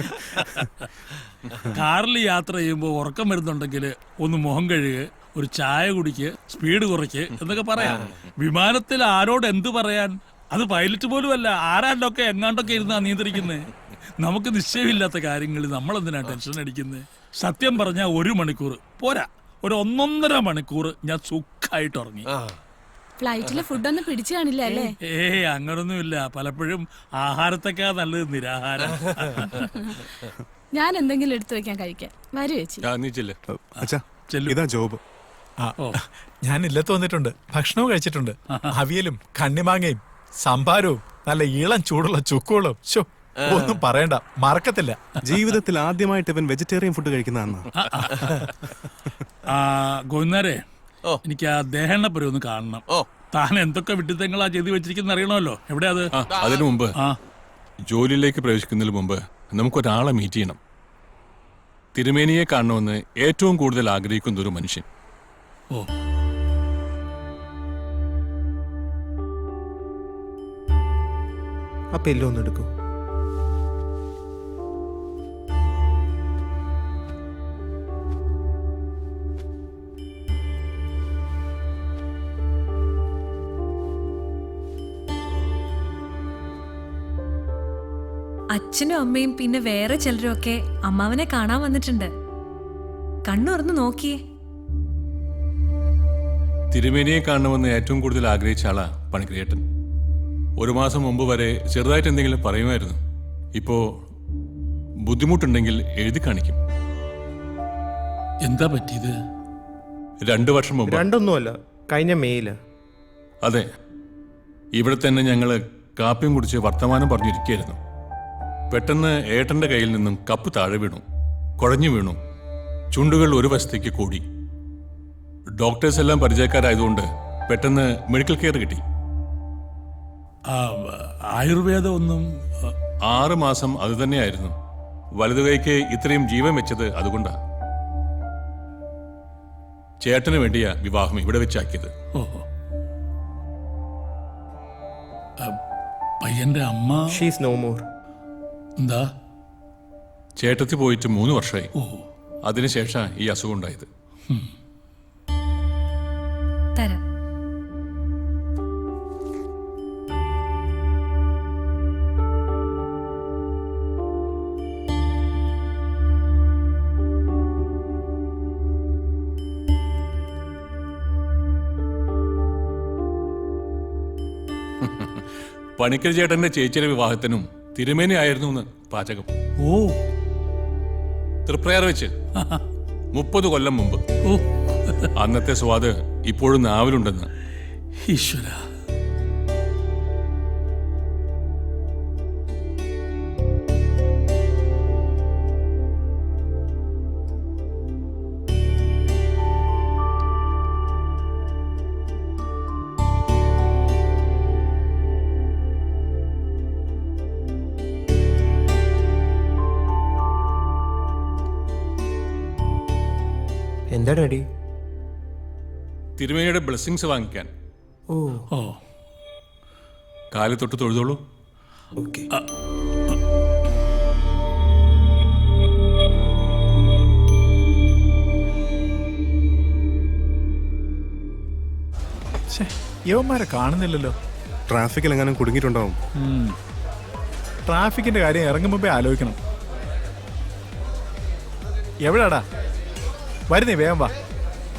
കാറിൽ യാത്ര ചെയ്യുമ്പോൾ ഉറക്കം വരുന്നുണ്ടെങ്കിൽ ഒന്ന് മുഖം കഴുകുക, ഒരു ചായ കുടിക്ക്, സ്പീഡ് കുറയ്ക്ക് എന്നൊക്കെ പറയാം. വിമാനത്തിൽ ആരോട് എന്ത് പറയാൻ? അത് പൈലറ്റ് പോലും അല്ല, ആരാണ്ടൊക്കെ എങ്ങാണ്ടൊക്കെ ഇരുന്നാ നിയന്ത്രിക്കുന്നത്. നമുക്ക് നിശ്ചയമില്ലാത്ത കാര്യങ്ങളിൽ നമ്മളെന്തിനാ ടെൻഷൻ അടിക്കുന്നത്? സത്യം പറഞ്ഞാൽ 1 മണിക്കൂർ പോരാ, ഒരു 1.5 മണിക്കൂർ ഞാൻ സുഖമായിട്ട് ഉറങ്ങി. ഫ്ലൈറ്റിലെ ഫുഡൊന്നും പിടിച്ചു കാണില്ല അല്ലേ? അങ്ങനൊന്നുമില്ല. പലപ്പോഴും ആഹാരത്തൊക്കെ നല്ലത് നിരാഹാരം. ഞാൻ എന്തെങ്കിലും എടുത്തു വെക്കാൻ കഴിക്കാൻ വരൂ ചേച്ചി. അച്ഛാ ഇതാ ജോബ്. ഞാൻ ഇല്ലത്ത് വന്നിട്ടുണ്ട്, ഭക്ഷണവും കഴിച്ചിട്ടുണ്ട്. അവിയലും കണ്ണിമാങ്ങയും സംഭാരവും നല്ല ഈളം ചൂടുള്ള ചുക്കുകളും ഒന്നും പറയണ്ട, മറക്കത്തില്ല. ജീവിതത്തിൽ ആദ്യമായിട്ട് ഇവൻ വെജിറ്റേറിയൻ ഫുഡ് കഴിക്കുന്നതാണ്. ഗോവിന്ദരെ, എനിക്ക് ആ ദേഹണ്ണപ്പുരം ഒന്ന് കാണണം. താൻ എന്തൊക്കെ വിഡിത്തങ്ങളാ ചെയ്തു വെച്ചിരിക്കുന്ന അറിയണമല്ലോ. എവിടെയാ അത്? അതിനു മുമ്പ് ജോലിയിലേക്ക് പ്രവേശിക്കുന്നതിന് മുമ്പ് നമുക്കൊരാളെ മീറ്റ് ചെയ്യണം. തിരുമേനിയെ കാണണമെന്ന് ഏറ്റവും കൂടുതൽ ആഗ്രഹിക്കുന്ന ഒരു മനുഷ്യൻ. ആ പെല്ലൊന്നും എടുക്കൂ. അച്ഛനും അമ്മയും പിന്നെ വേറെ ചിലരും ഒക്കെ അമ്മാവനെ കാണാൻ വന്നിട്ടുണ്ട്. കണ്ണുറന്ന് നോക്കിയേ. തിരുമേനിയെ കാണണമെന്ന് ഏറ്റവും കൂടുതൽ ആഗ്രഹിച്ച ആളാ പണിക്കരേട്ടൻ. 1 മാസം മുമ്പ് വരെ ചെറുതായിട്ട് എന്തെങ്കിലും പറയുമായിരുന്നു. ഇപ്പോ ബുദ്ധിമുട്ടുണ്ടെങ്കിൽ എഴുതി കാണിക്കും. എന്താ പറ്റിയത്? 2 വർഷം മുമ്പ്. രണ്ടൊന്നുമല്ല, കഴിഞ്ഞ മെയില്. അതെ, ഇവിടെ തന്നെ ഞങ്ങള് കാപ്പിയും കുടിച്ച് വർത്തമാനം പറഞ്ഞിരിക്കുകയായിരുന്നു. പെട്ടെന്ന് ഏട്ടന്റെ കയ്യിൽ നിന്നും കപ്പ് താഴെ വീണു, കുഴഞ്ഞു വീണു. ചുണ്ടുകൾ ഒരു വശത്തേക്ക് കൂടി. ഡോക്ടേഴ്സ് എല്ലാം പരിചയക്കാരായതുകൊണ്ട് പെട്ടെന്ന് മെഡിക്കൽ കെയർ കിട്ടി. ആയുർവേദം ഒന്നും? 6 മാസം അത് തന്നെയായിരുന്നു. വലതു കൈക്ക് ഇത്രയും ജീവൻ വെച്ചത് അതുകൊണ്ടാ. ചേട്ടന് വേണ്ടിയാ വിവാഹം ഇവിടെ വെച്ചാക്കിയത്. പയ്യന്റെ അമ്മ? She's no more. എന്താ? ചേട്ടത്തി പോയിട്ട് 3 വർഷമായി. അതിനുശേഷം ഈ അസുഖം ഉണ്ടായത്. തരാം. പണിക്കർ ചേട്ടന്റെ ചേച്ചിയുടെ വിവാഹത്തിനും തിരുമേനി ആയിരുന്നു പാചകം. തൃപ്രയാർ വെച്ച് 30 കൊല്ലം മുമ്പ്. അന്നത്തെ സ്വാദ് ഇപ്പോഴും നാവിലുണ്ടെന്ന്. ഈശ്വര. എന്താ ഡാഡി? തിരുമേനിയുടെ ബ്ലെസ്സിങ്സ് വാങ്ങിക്കാൻ. ഓ, കാല് തൊട്ട് തൊഴുതോളൂ. ഓക്കെ. യവന്മാരെ കാണുന്നില്ലല്ലോ. ട്രാഫിക്കിൽ എങ്ങാനും കുടുങ്ങിയിട്ടുണ്ടാവും. ട്രാഫിക്കിന്റെ കാര്യം ഇറങ്ങും മുമ്പേ ആലോചിക്കണം. എവിടാടാ? വരുന്നേ, വേഗം വാ.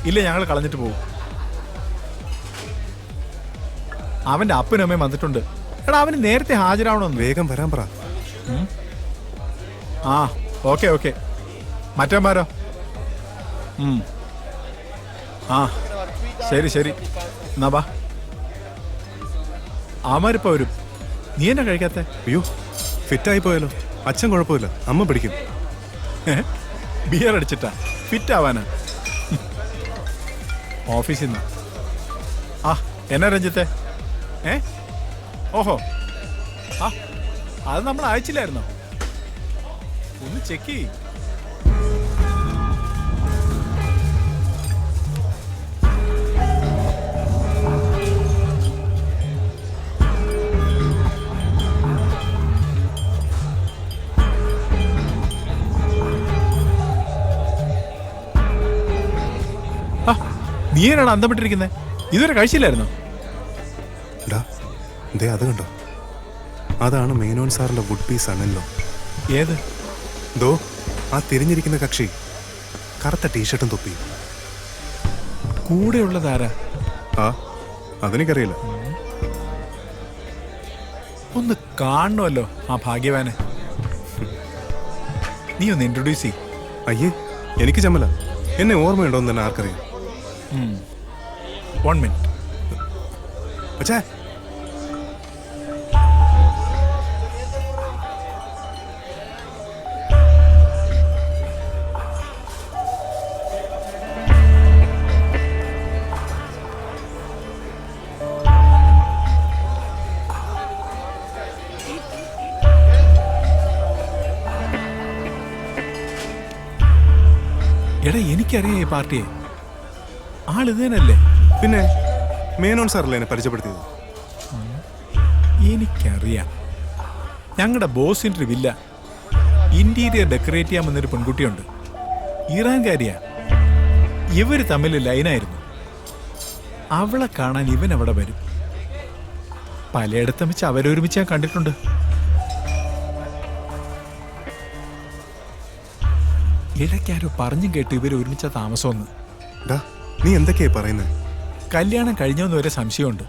ഇല്ല, ഞങ്ങൾ കളഞ്ഞിട്ട് പോകും. അവന്റെ അപ്പനും അമ്മയും വന്നിട്ടുണ്ട്. എടാ, അവന് നേരത്തെ ഹാജരാവണമെന്ന്. വേഗം വരാൻ പറ. ആ, ഓക്കെ ഓക്കെ. മറ്റന്മാരോ? ആ, ശരി ശരി, എന്നാ ബാ. അവന്മാരിപ്പോ വരും. നീ എന്നാ കഴിക്കാത്ത? അയ്യോ, ഫിറ്റായി പോയാലോ? അച്ഛൻ കുഴപ്പമില്ല, അമ്മ പിടിക്കും. ബിയർ അടിച്ചിട്ടാ ഫിറ്റ് ആവാനാ? ഓഫീസിൽ നിന്ന്. ആ, എന്നാ രഞ്ജിത്തെ? ഓഹോ, ആ, അത് നമ്മൾ അയച്ചില്ലായിരുന്നോ? ഒന്ന് ചെക്ക് ചെയ്യ്. നീ എന്നാണ് അന്തപ്പെട്ടിരിക്കുന്നത്? ഇതുവരെ കഴിച്ചില്ലായിരുന്നോ? ദേ അത് കണ്ടോ, അതാണ് മേനോൻ സാറിന്റെ വുഡ് പീസ് ആണല്ലോ. ഏത്? ദോ ആ തിരിഞ്ഞിരിക്കുന്ന കക്ഷി, കറുത്ത ടീഷർട്ടും തൊപ്പി. കൂടെയുള്ളതാരാ? ആ അതെനിക്കറിയില്ല. ഒന്ന് കാണണമല്ലോ ആ ഭാഗ്യവാനെ. നീ ഒന്ന് ഇൻട്രൊഡ്യൂസ് ചെയ്. അയ്യേ, എനിക്ക് ചമ്മല. എന്നെ ഓർമ്മയുണ്ടോ എന്ന് തന്നെ ആർക്കറിയാം. 1 മിനിറ്റ്. അച്ഛാ, എടാ എനിക്കറിയാം ഈ പാർട്ടിയെ. ആളിത് തന്നെയല്ലേ? പിന്നെ മേനോൻ സാറല്ലേ എന്നെ പരിചയപ്പെടുത്തിയത്? എനിക്കറിയാം. ഞങ്ങളുടെ ബോസിൻ്റെ വില്ല ഇന്റീരിയർ ഡെക്കറേറ്റ് ചെയ്യാൻ വന്നൊരു പെൺകുട്ടിയുണ്ട്, ഇറാൻകാരിയാ. ഇവർ തമ്മിൽ ലൈനായിരുന്നു. അവളെ കാണാൻ ഇവൻ അവിടെ വരും. പലയിടത്തും വെച്ച് അവരൊരുമിച്ച് ഞാൻ കണ്ടിട്ടുണ്ട്. ഇടയ്ക്കാരോ പറഞ്ഞും കേട്ട് ഇവർ ഒരുമിച്ച താമസമെന്ന്. നീ എന്തൊക്കെയാ പറയുന്നത്? കല്യാണം കഴിഞ്ഞെന്ന് വരെ സംശയമുണ്ട്.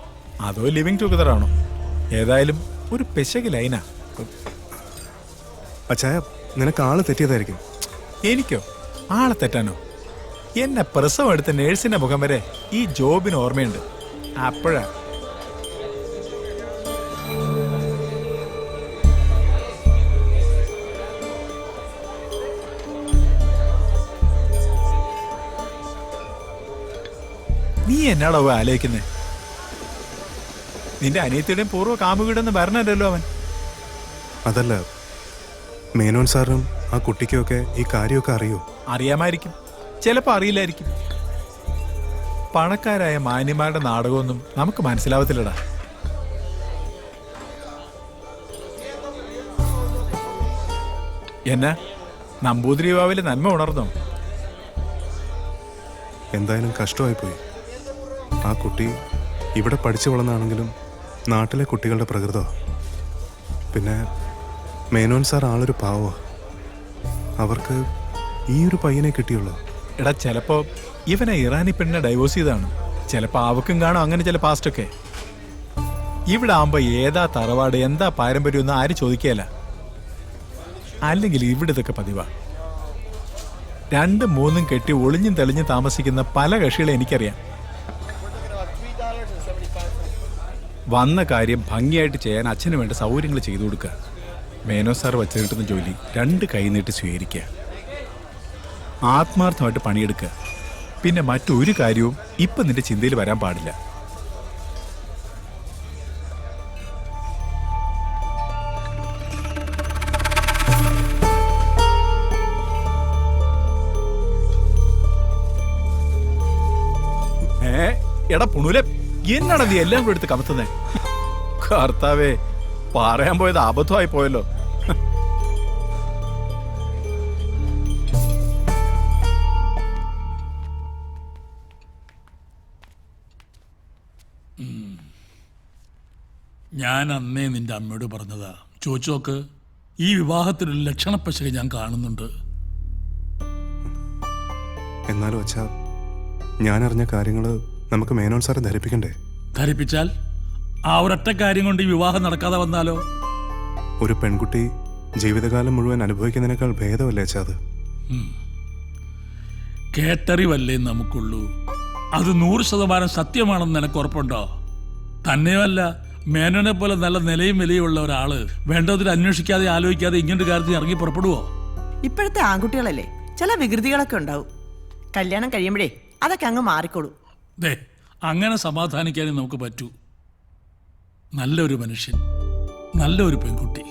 അതോ ലിവിങ് ടുഗദർ ആണോ? ഏതായാലും ഒരു പെശക് ലൈനാ. അച്ഛായ, നിനക്ക് ആള് തെറ്റിയതായിരിക്കും. എനിക്കോ? ആളെ തെറ്റാനോ? എന്നെ പ്രസവം എടുത്ത നേഴ്സിന്റെ മുഖം വരെ ഈ ജോബിന് ഓർമ്മയുണ്ട്. അപ്പോഴാ നീ എന്നാടോ ആലോചിക്കുന്നേ? നിന്റെ അനിയത്തിയുടെയും പൂർവ്വ കാമുകിടെന്ന് വരണല്ലോ അവൻ. അതല്ല, മേനോൻ സാറിനും ആ കുട്ടിക്കൊക്കെ ഈ കാര്യമൊക്കെ അറിയോ? അറിയാമായിരിക്കും, ചിലപ്പോൾ അറിയില്ലായിരിക്കും. പണക്കാരായ മാന്യന്മാരുടെ നാടകമൊന്നും നമുക്ക് മനസ്സിലാവത്തില്ലടാ. എന്നാ നമ്പൂതിരി യുവാവിലെ നന്മ ഉണർന്നോ? എന്തായാലും കഷ്ടമായിപ്പോയി. ആ കുട്ടി ഇവിടെ പഠിച്ചു വളർന്നാണെങ്കിലും നാട്ടിലെ കുട്ടികളുടെ പ്രകൃതമാണ്. പിന്നെ മേനോൻ സാർ ആളൊരു പാവമാണ്. അവർക്ക് ഈ ഒരു പയ്യനെ കിട്ടിയുള്ളൂ. എടാ, ചിലപ്പോ ഇവനെ ഇറാനി പെണ്ണിനെ ഡൈവോഴ്സ് ചെയ്താണ്. ചിലപ്പോ അവക്കും കാണും അങ്ങനെ ചില പാസ്റ്റൊക്കെ. ഇവിടെ ആകുമ്പോ ഏതാ തറവാട്, എന്താ പാരമ്പര്യം ഒന്നും ആരും ചോദിക്കുകയല്ല. അല്ലെങ്കിൽ ഇവിടെ ഇതൊക്കെ പതിവാ. 2, 3 കെട്ടി ഒളിഞ്ഞും തെളിഞ്ഞും താമസിക്കുന്ന പല കക്ഷികളെ എനിക്കറിയാം. വന്ന കാര്യം ഭംഗിയായിട്ട് ചെയ്യാൻ അച്ഛന് വേണ്ട സൗകര്യങ്ങൾ ചെയ്തു കൊടുക്കുക. മേനോ സാർ വച്ചു കിട്ടുന്ന ജോലി 2 കൈ നീട്ടി സ്വീകരിക്കുക. ആത്മാർത്ഥമായിട്ട് പണിയെടുക്കുക. പിന്നെ മറ്റൊരു കാര്യവും ഇപ്പം നിന്റെ ചിന്തയിൽ വരാൻ പാടില്ല. എടാ പുണുലെ, എന്നാണ് നീ എല്ലാം കൂടെ എടുത്ത് കമത്തുന്നേ? കർത്താവേ, പറയാൻ പോയത് അബദ്ധമായി പോയല്ലോ. ഞാൻ അന്നേ നിന്റെ അമ്മയോട് പറഞ്ഞതാ. ചോദിച്ചോക്ക്, ഈ വിവാഹത്തിലൊരു ലക്ഷണപ്പശക ഞാൻ കാണുന്നുണ്ട്. എന്നാലും അച്ഛാ, ഞാൻ അറിഞ്ഞ കാര്യങ്ങള് നമുക്ക് മേനോൻ സാറെ ധരിപ്പിക്കണ്ടേ? ധരിപ്പിച്ചാൽ ആ ഒരൊറ്റ കാര്യം കൊണ്ട് ഈ വിവാഹം നടക്കാതെ വന്നാലോ? ഒരു പെൺകുട്ടി ജീവിതകാലം മുഴുവൻ അനുഭവിക്കുന്നതിനേക്കാൾ ഭേദമല്ലേ അച്ഛാ അത്? കേട്ടറിവല്ലേ നമുക്കുള്ളൂ. അത് 100% സത്യമാണെന്ന് നിനക്ക് ഉറപ്പുണ്ടോ? തന്നെയുമല്ല, മേനോനെ പോലെ നല്ല നിലയും വിലയുള്ള ഒരാള് വേണ്ടതിൽ അന്വേഷിക്കാതെ ആലോചിക്കാതെ ഇങ്ങനൊരു കാര്യത്തിൽ ഇറങ്ങി പുറപ്പെടുവോ? ഇപ്പോഴത്തെ ആൺകുട്ടികളല്ലേ, ചില വികൃതികളൊക്കെ ഉണ്ടാവും. കല്യാണം കഴിയുമ്പോഴേ അതൊക്കെ അങ്ങ് മാറിക്കോളൂ. ദേ, അങ്ങനെ സമാധാനിക്കാനേ നമുക്ക് പറ്റൂ. നല്ലൊരു മനുഷ്യൻ, നല്ലൊരു പെൺകുട്ടി,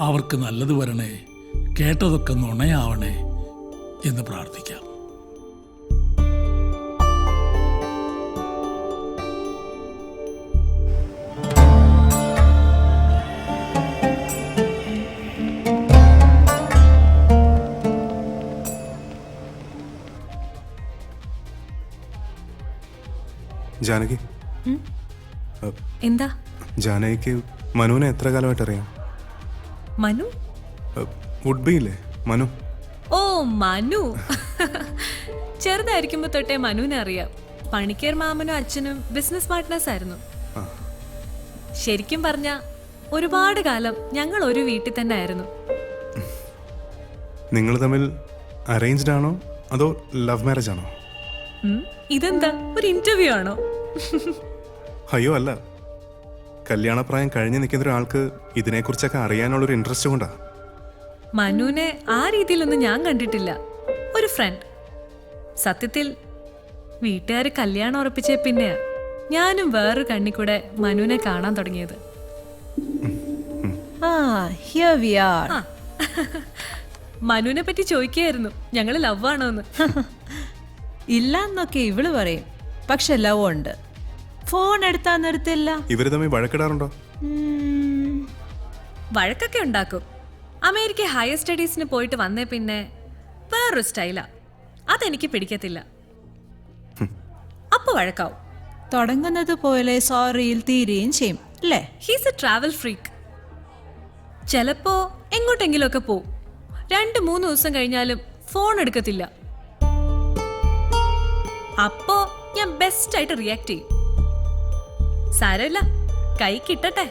അവർക്ക് നല്ലത് വരണേ, കേട്ടതൊക്കെ നുണയാവണേ എന്ന് പ്രാർത്ഥിക്കാം. ജാനകി, എന്താ ജാനകിക്ക് മനുവിനെ എത്ര കാലമായിട്ട് അറിയാം? മനു? വുഡ് ബി ഇല്ലേ മനു? ഓ മനു. ചെറുതായിരിക്കുമ്പോ തൊട്ടേ മനുവിനെ അറിയാം. പണിക്കേർ മാമനും അച്ഛനും ബിസിനസ് പാർട്ട്നേഴ്സ് ആയിരുന്നു. ശരിക്കും പറഞ്ഞ ഒരുപാട് കാലം ഞങ്ങൾ ഒരു വീട്ടിൽ തന്നെ ആയിരുന്നു. നിങ്ങൾ തമ്മിൽ അറേഞ്ച്ഡ് ആണോ അതോ ലവ് മാരേജ് ആണോ? ഇതെന്താ ഒരു ഇന്റർവ്യൂ ആണോ? അയ്യോ അല്ല, കല്യാണപ്രായം കഴിഞ്ഞ് നിൽക്കുന്ന ഒരാൾക്ക് ഇതിനെക്കുറിച്ചൊക്കെ അറിയാനുള്ളൊരു ഇൻട്രസ്റ്റ് കൊണ്ടാ. മനുവിനെ ആ രീതിയിലൊന്നും ഞാൻ കണ്ടിട്ടില്ല. ഒരു ഫ്രണ്ട്. സത്യത്തിൽ വീട്ടുകാർ കല്യാണം ഉറപ്പിച്ച പിന്നെയാ ഞാനും വേറൊരു കണ്ണി കൂടെ മനുവിനെ കാണാൻ തുടങ്ങിയത്. മനുവിനെ പറ്റി ചോദിക്കായിരുന്നു ഞങ്ങൾ ലവ് ആണോ എന്ന്. ഇല്ല എന്നൊക്കെ ഇവള് പറയും, പക്ഷെ ലവ് ഉണ്ട്. ഫോൺ എടുത്താ നിർത്തില്ല. ഇവര് തമ്മിൽ വഴക്കിടാറുണ്ടോ? വഴക്കൊക്കെ ഉണ്ടാക്കും. അമേരിക്ക ഹയർ സ്റ്റഡീസിന് പോയിട്ട് വന്നേ പിന്നെ വേറൊരു സ്റ്റൈലാ. അതെനിക്ക് പിടിക്കത്തില്ല. അപ്പൊ വഴക്കാവും. തുടങ്ങുന്നത് പോലെ സോറിയിൽ തീരുകയും ചെയ്യും അല്ലേ? He's A travel freak. ചിലപ്പോ എങ്ങോട്ടെങ്കിലും ഒക്കെ പോവും. 2-3 ദിവസം കഴിഞ്ഞാലും ഫോൺ എടുക്കത്തില്ല. അപ്പോ ഞാൻ ബെസ്റ്റ് ആയിട്ട് റിയാക്ട് ചെയ്യും. സാരമില്ല, കൈ കിട്ടട്ടെ,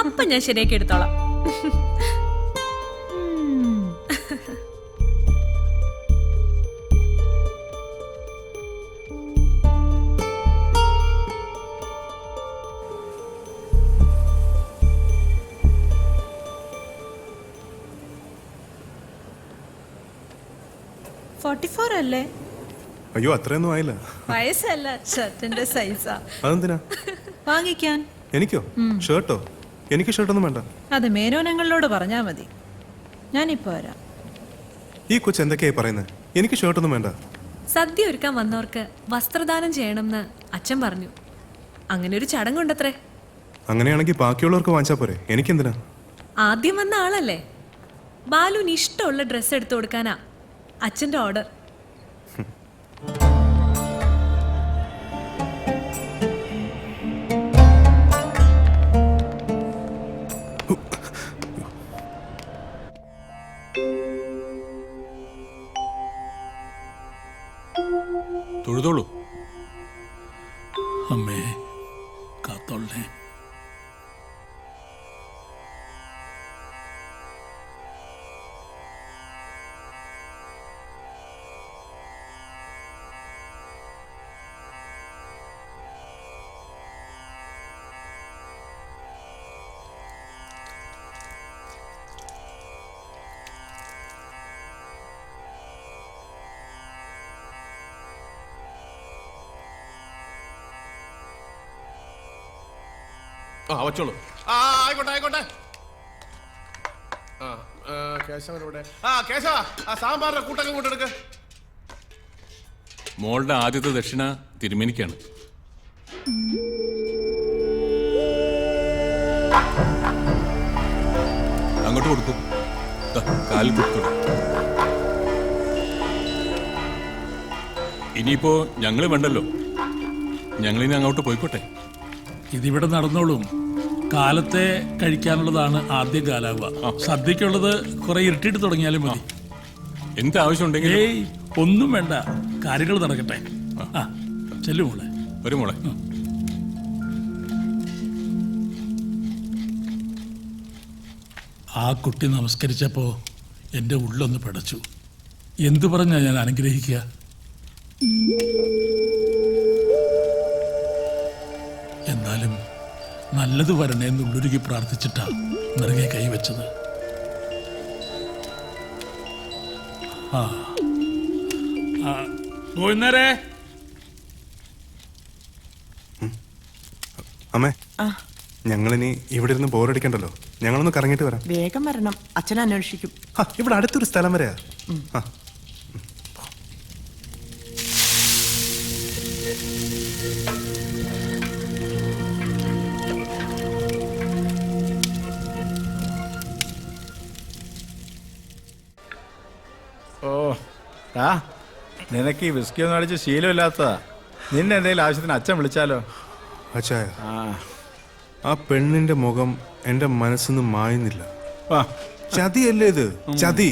അപ്പൊ ഞാൻ ശരിയാക്കി എടുത്തോളാം. അല്ലേ? അയ്യോ അത്രയൊന്നും ആയില്ല. വയസ്സല്ല, ഷർട്ടിന്റെ സൈസാ. അതെന്തിനാ? വാങ്ങിക്കാൻ. എനിക്കോ? ഷർട്ടോ? എനിക്ക് ഷർട്ടൊന്നും വേണ്ട. അത് മേനോനങ്ങളോട് പറഞ്ഞാ മതി. ഞാനിപ്പോ വരാം. ഈ കൊച്ചു എന്തൊക്കെയായി പറയുന്നത്? എനിക്ക് ഷർട്ടൊന്നും വേണ്ട. സദ്യ ഒരുക്കാൻ വന്നവർക്ക് വസ്ത്രദാനം ചെയ്യണമെന്ന് അച്ഛൻ പറഞ്ഞു. അങ്ങനെ ഒരു ചടങ്ങുണ്ടത്രേ. അങ്ങനെയാണെങ്കിൽ ബാക്കിയുള്ളവർക്ക് വാങ്ങിച്ചാ പോരെ, എനിക്കെന്തിനാ? ആദ്യം വന്ന ആളല്ലേ. ബാലുവിന് ഇഷ്ടമുള്ള ഡ്രസ്സ് എടുത്തു കൊടുക്കാനാ അച്ഛൻ്റെ ഓർഡർ. തൊഴുതോളൂ. അമ്മേ കാത്തോളേ. വച്ചോളൂ. ആയിക്കോട്ടെ ആയിക്കോട്ടെ. കേശവനോടെ കേശവ സാമ്പാറിന്റെ കൂട്ടൊക്കെ കൂട്ടെടുക്ക. മോളുടെ ആദ്യത്തെ ദക്ഷിണ തിരുമേനിക്കാണ്. അങ്ങോട്ട് കൊടുക്കും. കാലിൽ കൊടുത്തു. ഇനിയിപ്പോ ഞങ്ങള് വേണ്ടല്ലോ, ഞങ്ങളിനി അങ്ങോട്ട് പോയിക്കോട്ടെ. ഇതിവിടെ നടന്നോളും. കാലത്തെ കഴിക്കാനുള്ളതാണ് ആദ്യം കാലാവുക. സദ്യക്കുള്ളത് കുറെ ഇരുട്ടിട്ട് തുടങ്ങിയാലും മതി. എന്താവശ്യം ഉണ്ടെങ്കിൽ ഒന്നും വേണ്ട, കാര്യങ്ങൾ നടക്കട്ടെ. ചെല്ലു മോളെ. ഒരു മോളെ. ആ കുട്ടി നമസ്കരിച്ചപ്പോ എൻ്റെ ഉള്ളൊന്ന് പിടച്ചു. എന്തു പറഞ്ഞാ ഞാൻ അനുഗ്രഹിക്കുക? എന്നാലും നല്ലത് വരണേന്ന് ഉള്ളുരുകി പ്രാർത്ഥിച്ചിട്ടാ നിറകെ കൈവച്ചത്. അമ്മേ, ഞങ്ങളിനി ഇവിടെ ഇരുന്ന് ബോറടിക്കണ്ടല്ലോ, ഞങ്ങളൊന്ന് കറങ്ങിട്ട് വരാം. വേഗം വരണം, അച്ഛൻ അന്വേഷിക്കും. ഇവിടെ അടുത്തൊരു സ്ഥലം വരെയാ. ഓ നിനക്ക് ഈ വിസ്കി ഒന്നും അടിച്ച് ശീലമില്ലാത്തതാ. നിന്നെ എന്തെങ്കിലും ആവശ്യത്തിന് അച്ഛൻ വിളിച്ചാലോ? അച്ചായ, ആ പെണ്ണിന്റെ മുഖം എന്റെ മനസ്സിന്ന് മായുന്നില്ല. ചതിയല്ലേ ഇത്? ചതി.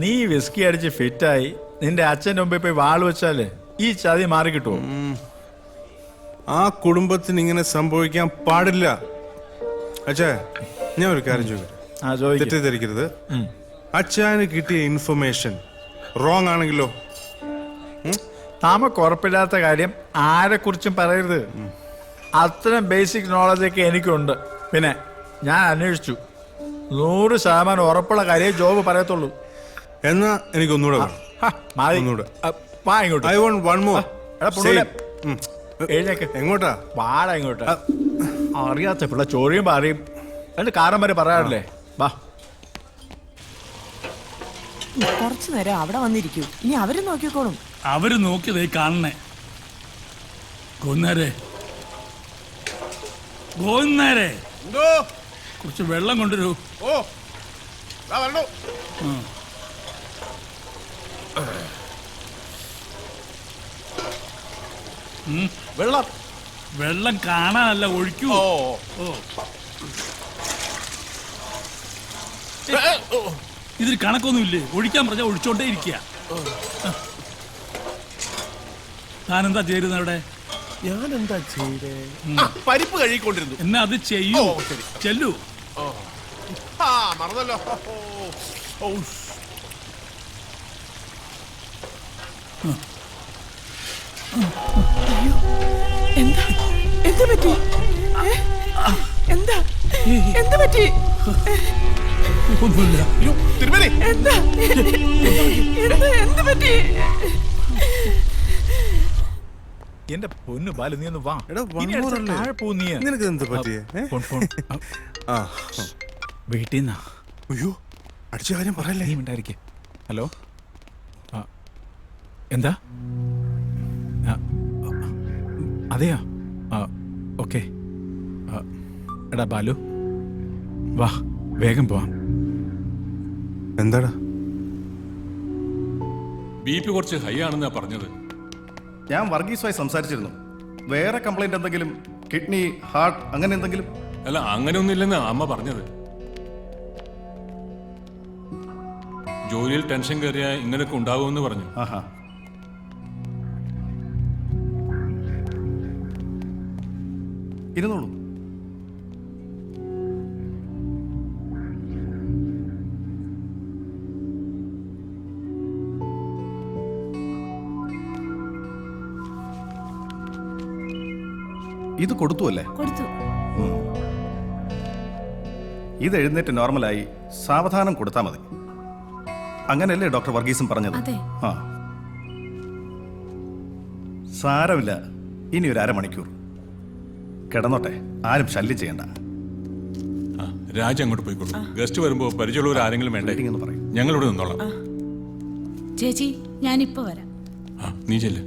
നീ വിസ്കി അടിച്ച് ഫിറ്റായി നിന്റെ അച്ഛൻ്റെ മുമ്പിൽ പോയി വാൾ വെച്ചാല് ഈ ചതി മാറി കിട്ടുമോ? ആ കുടുംബത്തിന് ഇങ്ങനെ സംഭവിക്കാൻ പാടില്ല. അച്ഛാ, ഞാൻ ഒരു കാര്യം ചോദിക്കട്ടെ, തെറ്റിദ്ധരിക്കരുത്. അച്ഛന് കിട്ടിയ ഇൻഫർമേഷൻ റോങ് ആണെങ്കിലോ? നമുക്ക് ഉറപ്പില്ലാത്ത കാര്യം ആരെക്കുറിച്ചും പറയരുത്. അത്രയും ബേസിക് നോളജൊക്കെ എനിക്കുണ്ട്. പിന്നെ ഞാൻ അന്വേഷിച്ചു, 100% ഉറപ്പുള്ള കാര്യം ജോബ് പറയത്തുള്ളൂ. എന്നാ എനിക്കൊന്നുകൂടെ എങ്ങോട്ടാ? വാട ഇങ്ങോട്ട്. അറിയാത്ത പിള്ള ചോറിയും പറയും രണ്ട് കാരം വരെ പറയാറില്ലേ? വാ. കുറച്ചു നേരം അവിടെ വന്നിരിക്കൂ, ഇനി അവര് നോക്കിക്കോളും. അവര് നോക്കിയതേ കാണണേ. ഗോവിന്ദാരെ, ഗോവിന്ദാരെ, കുറച്ച് വെള്ളം കൊണ്ടുവരൂ. വെള്ളം വെള്ളം കാണാനല്ല, ഒഴിക്കൂ. ഇതിൽ കണക്കൊന്നുമില്ലേ? ഒഴിക്കാൻ പറഞ്ഞാൽ ഒഴിച്ചോണ്ടേ ഇരിക്കുക. താനെന്താ ചേരുന്നത് അവിടെ? ഞാൻ എന്താ ചെയ്തേ? പരിപ്പ് കഴുകിക്കൊണ്ടിരുന്നു. എന്നാ അത് ചെയ്യൂ. ചെല്ലു. മറന്നല്ലോ. എന്താ എന്താ പറ്റി? എന്താ എന്താ പറ്റി? ഒന്നുമില്ല. തിരുമേനി, എന്താ എന്താ പറ്റി? എന്റെ പൊന്നു ബാലു, നീ ഒന്ന് വാ. നിനക്ക് എന്ത് പറ്റിയേ? വീട്ടിൽ നിന്നാ. അയ്യോ, അടിച്ച കാര്യം പറയല്ലേ. നീ ഉണ്ടായിരിക്കേ. ഹലോ, എന്താ? അതെയോ? ഓക്കെ. എടാ ബാലു, വാ, വേഗം പോവാം. എന്താടാ? BP കുറച്ച് ഹൈ ആണെന്നാ പറഞ്ഞത്. ഞാൻ വർഗീസുമായി സംസാരിച്ചിരുന്നു. വേറെ കംപ്ലൈന്റ് എന്തെങ്കിലും, കിഡ്നി, ഹാർട്ട് അങ്ങനെ എന്തെങ്കിലും? അല്ല, അങ്ങനെ ഒന്നുമില്ലെന്ന് അമ്മ പറഞ്ഞത്. ജോലിയിൽ ടെൻഷൻ കയറിയ ഇങ്ങനെയൊക്കെ ഉണ്ടാകുമെന്ന് പറഞ്ഞു. ആഹാ. ഇരുന്നോളൂ. ഇത് കൊടുത്തു അല്ലേ? കൊടുത്തു. ഇത് എഴുന്നേറ്റ് നോർമലായി സാവധാനം കൊടുത്താൽ മതി. അങ്ങനെയല്ലേ ഡോക്ടർ വർഗീസും പറഞ്ഞത്? ആ, സാരമില്ല. ഇനി ഒരു അരമണിക്കൂർ കിടന്നോട്ടെ, ആരും ശല്യം ചെയ്യണ്ട. രാജ അങ്ങോട്ട് പോയിക്കോളൂ. ഗസ്റ്റ് വരുമ്പോ പരിചയമുള്ളവർ ആരെങ്കിലും വേണ്ടേ? ഞങ്ങളിവിടെ നിന്നോളാം. ചേച്ചി, ഞാനിപ്പോ വരാം. നീ ചെല്ല്.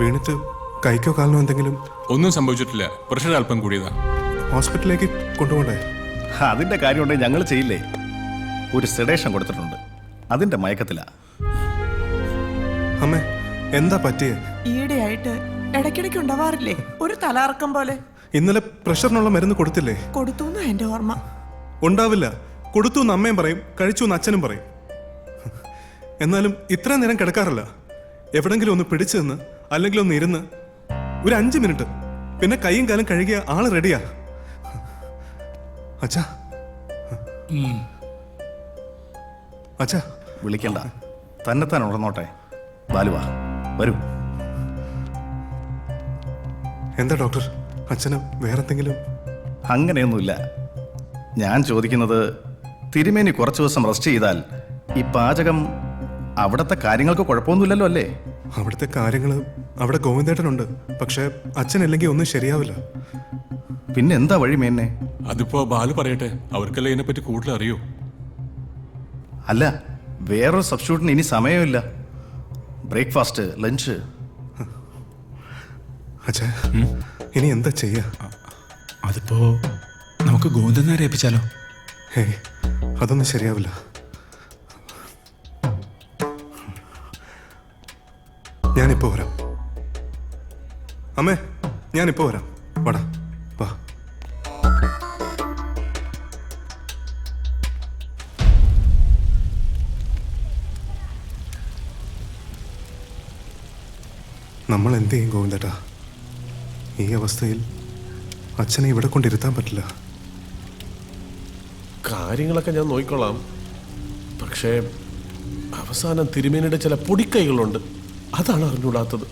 വീണിട്ട് കൈക്കോ കാലിനോ എന്തെങ്കിലും? ഒന്നും സംഭവിച്ചിട്ടില്ല. പ്രഷർ അല്പം കൂടിയതാ. ഹോസ്പിറ്റലിലേക്ക് കൊണ്ടുപോകണ്ടേ? അതിന്റെ കാര്യമുണ്ടെങ്കിൽ ഞങ്ങൾ ചെയ്യില്ലേ? ഒരു സെഡേഷൻ കൊടുത്തിട്ടുണ്ട്, അതിന്റെ മയക്കത്തിലാ. അമ്മേ, എന്താ പറ്റിയേ? ഈയിടെയായിട്ട് ഇടയ്ക്കിടയ്ക്ക് ഉണ്ടാവാറില്ലേ ഒരു തലകറക്കം പോലെ? ഇന്നലെ പ്രഷറിനുള്ള മരുന്ന് കൊടുത്തില്ലേ? കൊടുത്തു എന്റെ ഓർമ്മ. ഉണ്ടാവില്ല. കൊടുത്തു എന്ന് അമ്മയും പറയും, കഴിച്ചു എന്ന് അച്ഛനും പറയും. എന്നാലും ഇത്രയും നേരം കിടക്കാറില്ല. എവിടെങ്കിലും ഒന്ന് പിടിച്ചു നിന്ന് അല്ലെങ്കിൽ ഒന്ന് ഇരുന്ന് ഒരു 5 മിനിറ്റ്, പിന്നെ കൈയും കാലും കഴുകിയ ആള് റെഡിയാ. അച്ഛാ, അച്ഛാ വിളിക്കണ്ട, തന്നെത്താൻ ഉണർന്നോട്ടെ. ബാലുവാ, വരൂ. എന്താ ഡോക്ടർ, അച്ഛന് വേറെന്തെങ്കിലും? അങ്ങനെയൊന്നുമില്ല. ഞാൻ ചോദിക്കുന്നത്, തിരുമേനി കുറച്ചു ദിവസം റെസ്റ്റ് ചെയ്താൽ ഈ പാചകം, അവിടുത്തെ കാര്യങ്ങൾക്ക് കുഴപ്പമൊന്നുമില്ലല്ലോ അല്ലേ? അവിടുത്തെ കാര്യങ്ങൾ അവിടെ ഗോവിന്ദേട്ടനുണ്ട്. പക്ഷെ അച്ഛനില്ലെങ്കിൽ ഒന്നും ശരിയാവില്ല. പിന്നെ എന്താ വഴി മേന്നെ? അതിപ്പോ ബാലു പറയട്ടെ, അവർക്കല്ലേ ഇതിനെപ്പറ്റി കൂടുതൽ അറിയൂ. അല്ല, വേറൊരു സബ്സ്റ്റിറ്റ്യൂട്ടിന് ഇനി സമയമില്ല. Breakfast, lunch. അച്ഛാ, ഇനി എന്താ ചെയ്യാ? അതിപ്പോ നമുക്ക് ഗോവിന്ദനെ ഏൽപ്പിച്ചാലോ? ഹേ, അതൊന്നും ശരിയാവില്ല. ഞാനിപ്പോ വരാം. അമ്മേ, ഞാനിപ്പോ വരാം. വാടാ, വാ. നമ്മൾ എന്ത് ചെയ്യും ഗോവിന്ദേട്ടാ? ഈ അവസ്ഥയിൽ അച്ഛനെ ഇവിടെ കൊണ്ടിരുത്താൻ പറ്റില്ല. കാര്യങ്ങളൊക്കെ ഞാൻ നോക്കിക്കൊള്ളാം. പക്ഷേ അവസാനം തിരുമേനിയുടെ ചില പൊടിക്കൈകളുണ്ട്. അതാണ് അറിഞ്ഞൂടാത്തത്.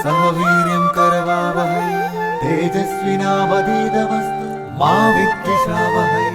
सहवीर्यं करवावहै तेजस्विनावधीतमस्तु मा विद्विषावहै.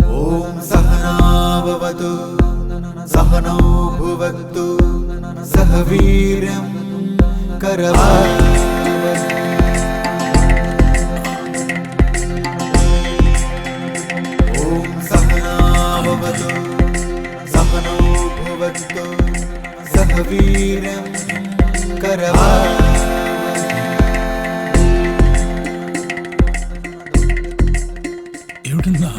ॐ सहनाववतु सहनौ भुवक्तु सह वीर्यं करवावहै. ॐ सहनाववतु सहनौ भुवक्तु सह वीर्यं करवावहै. എവിടുന്നാ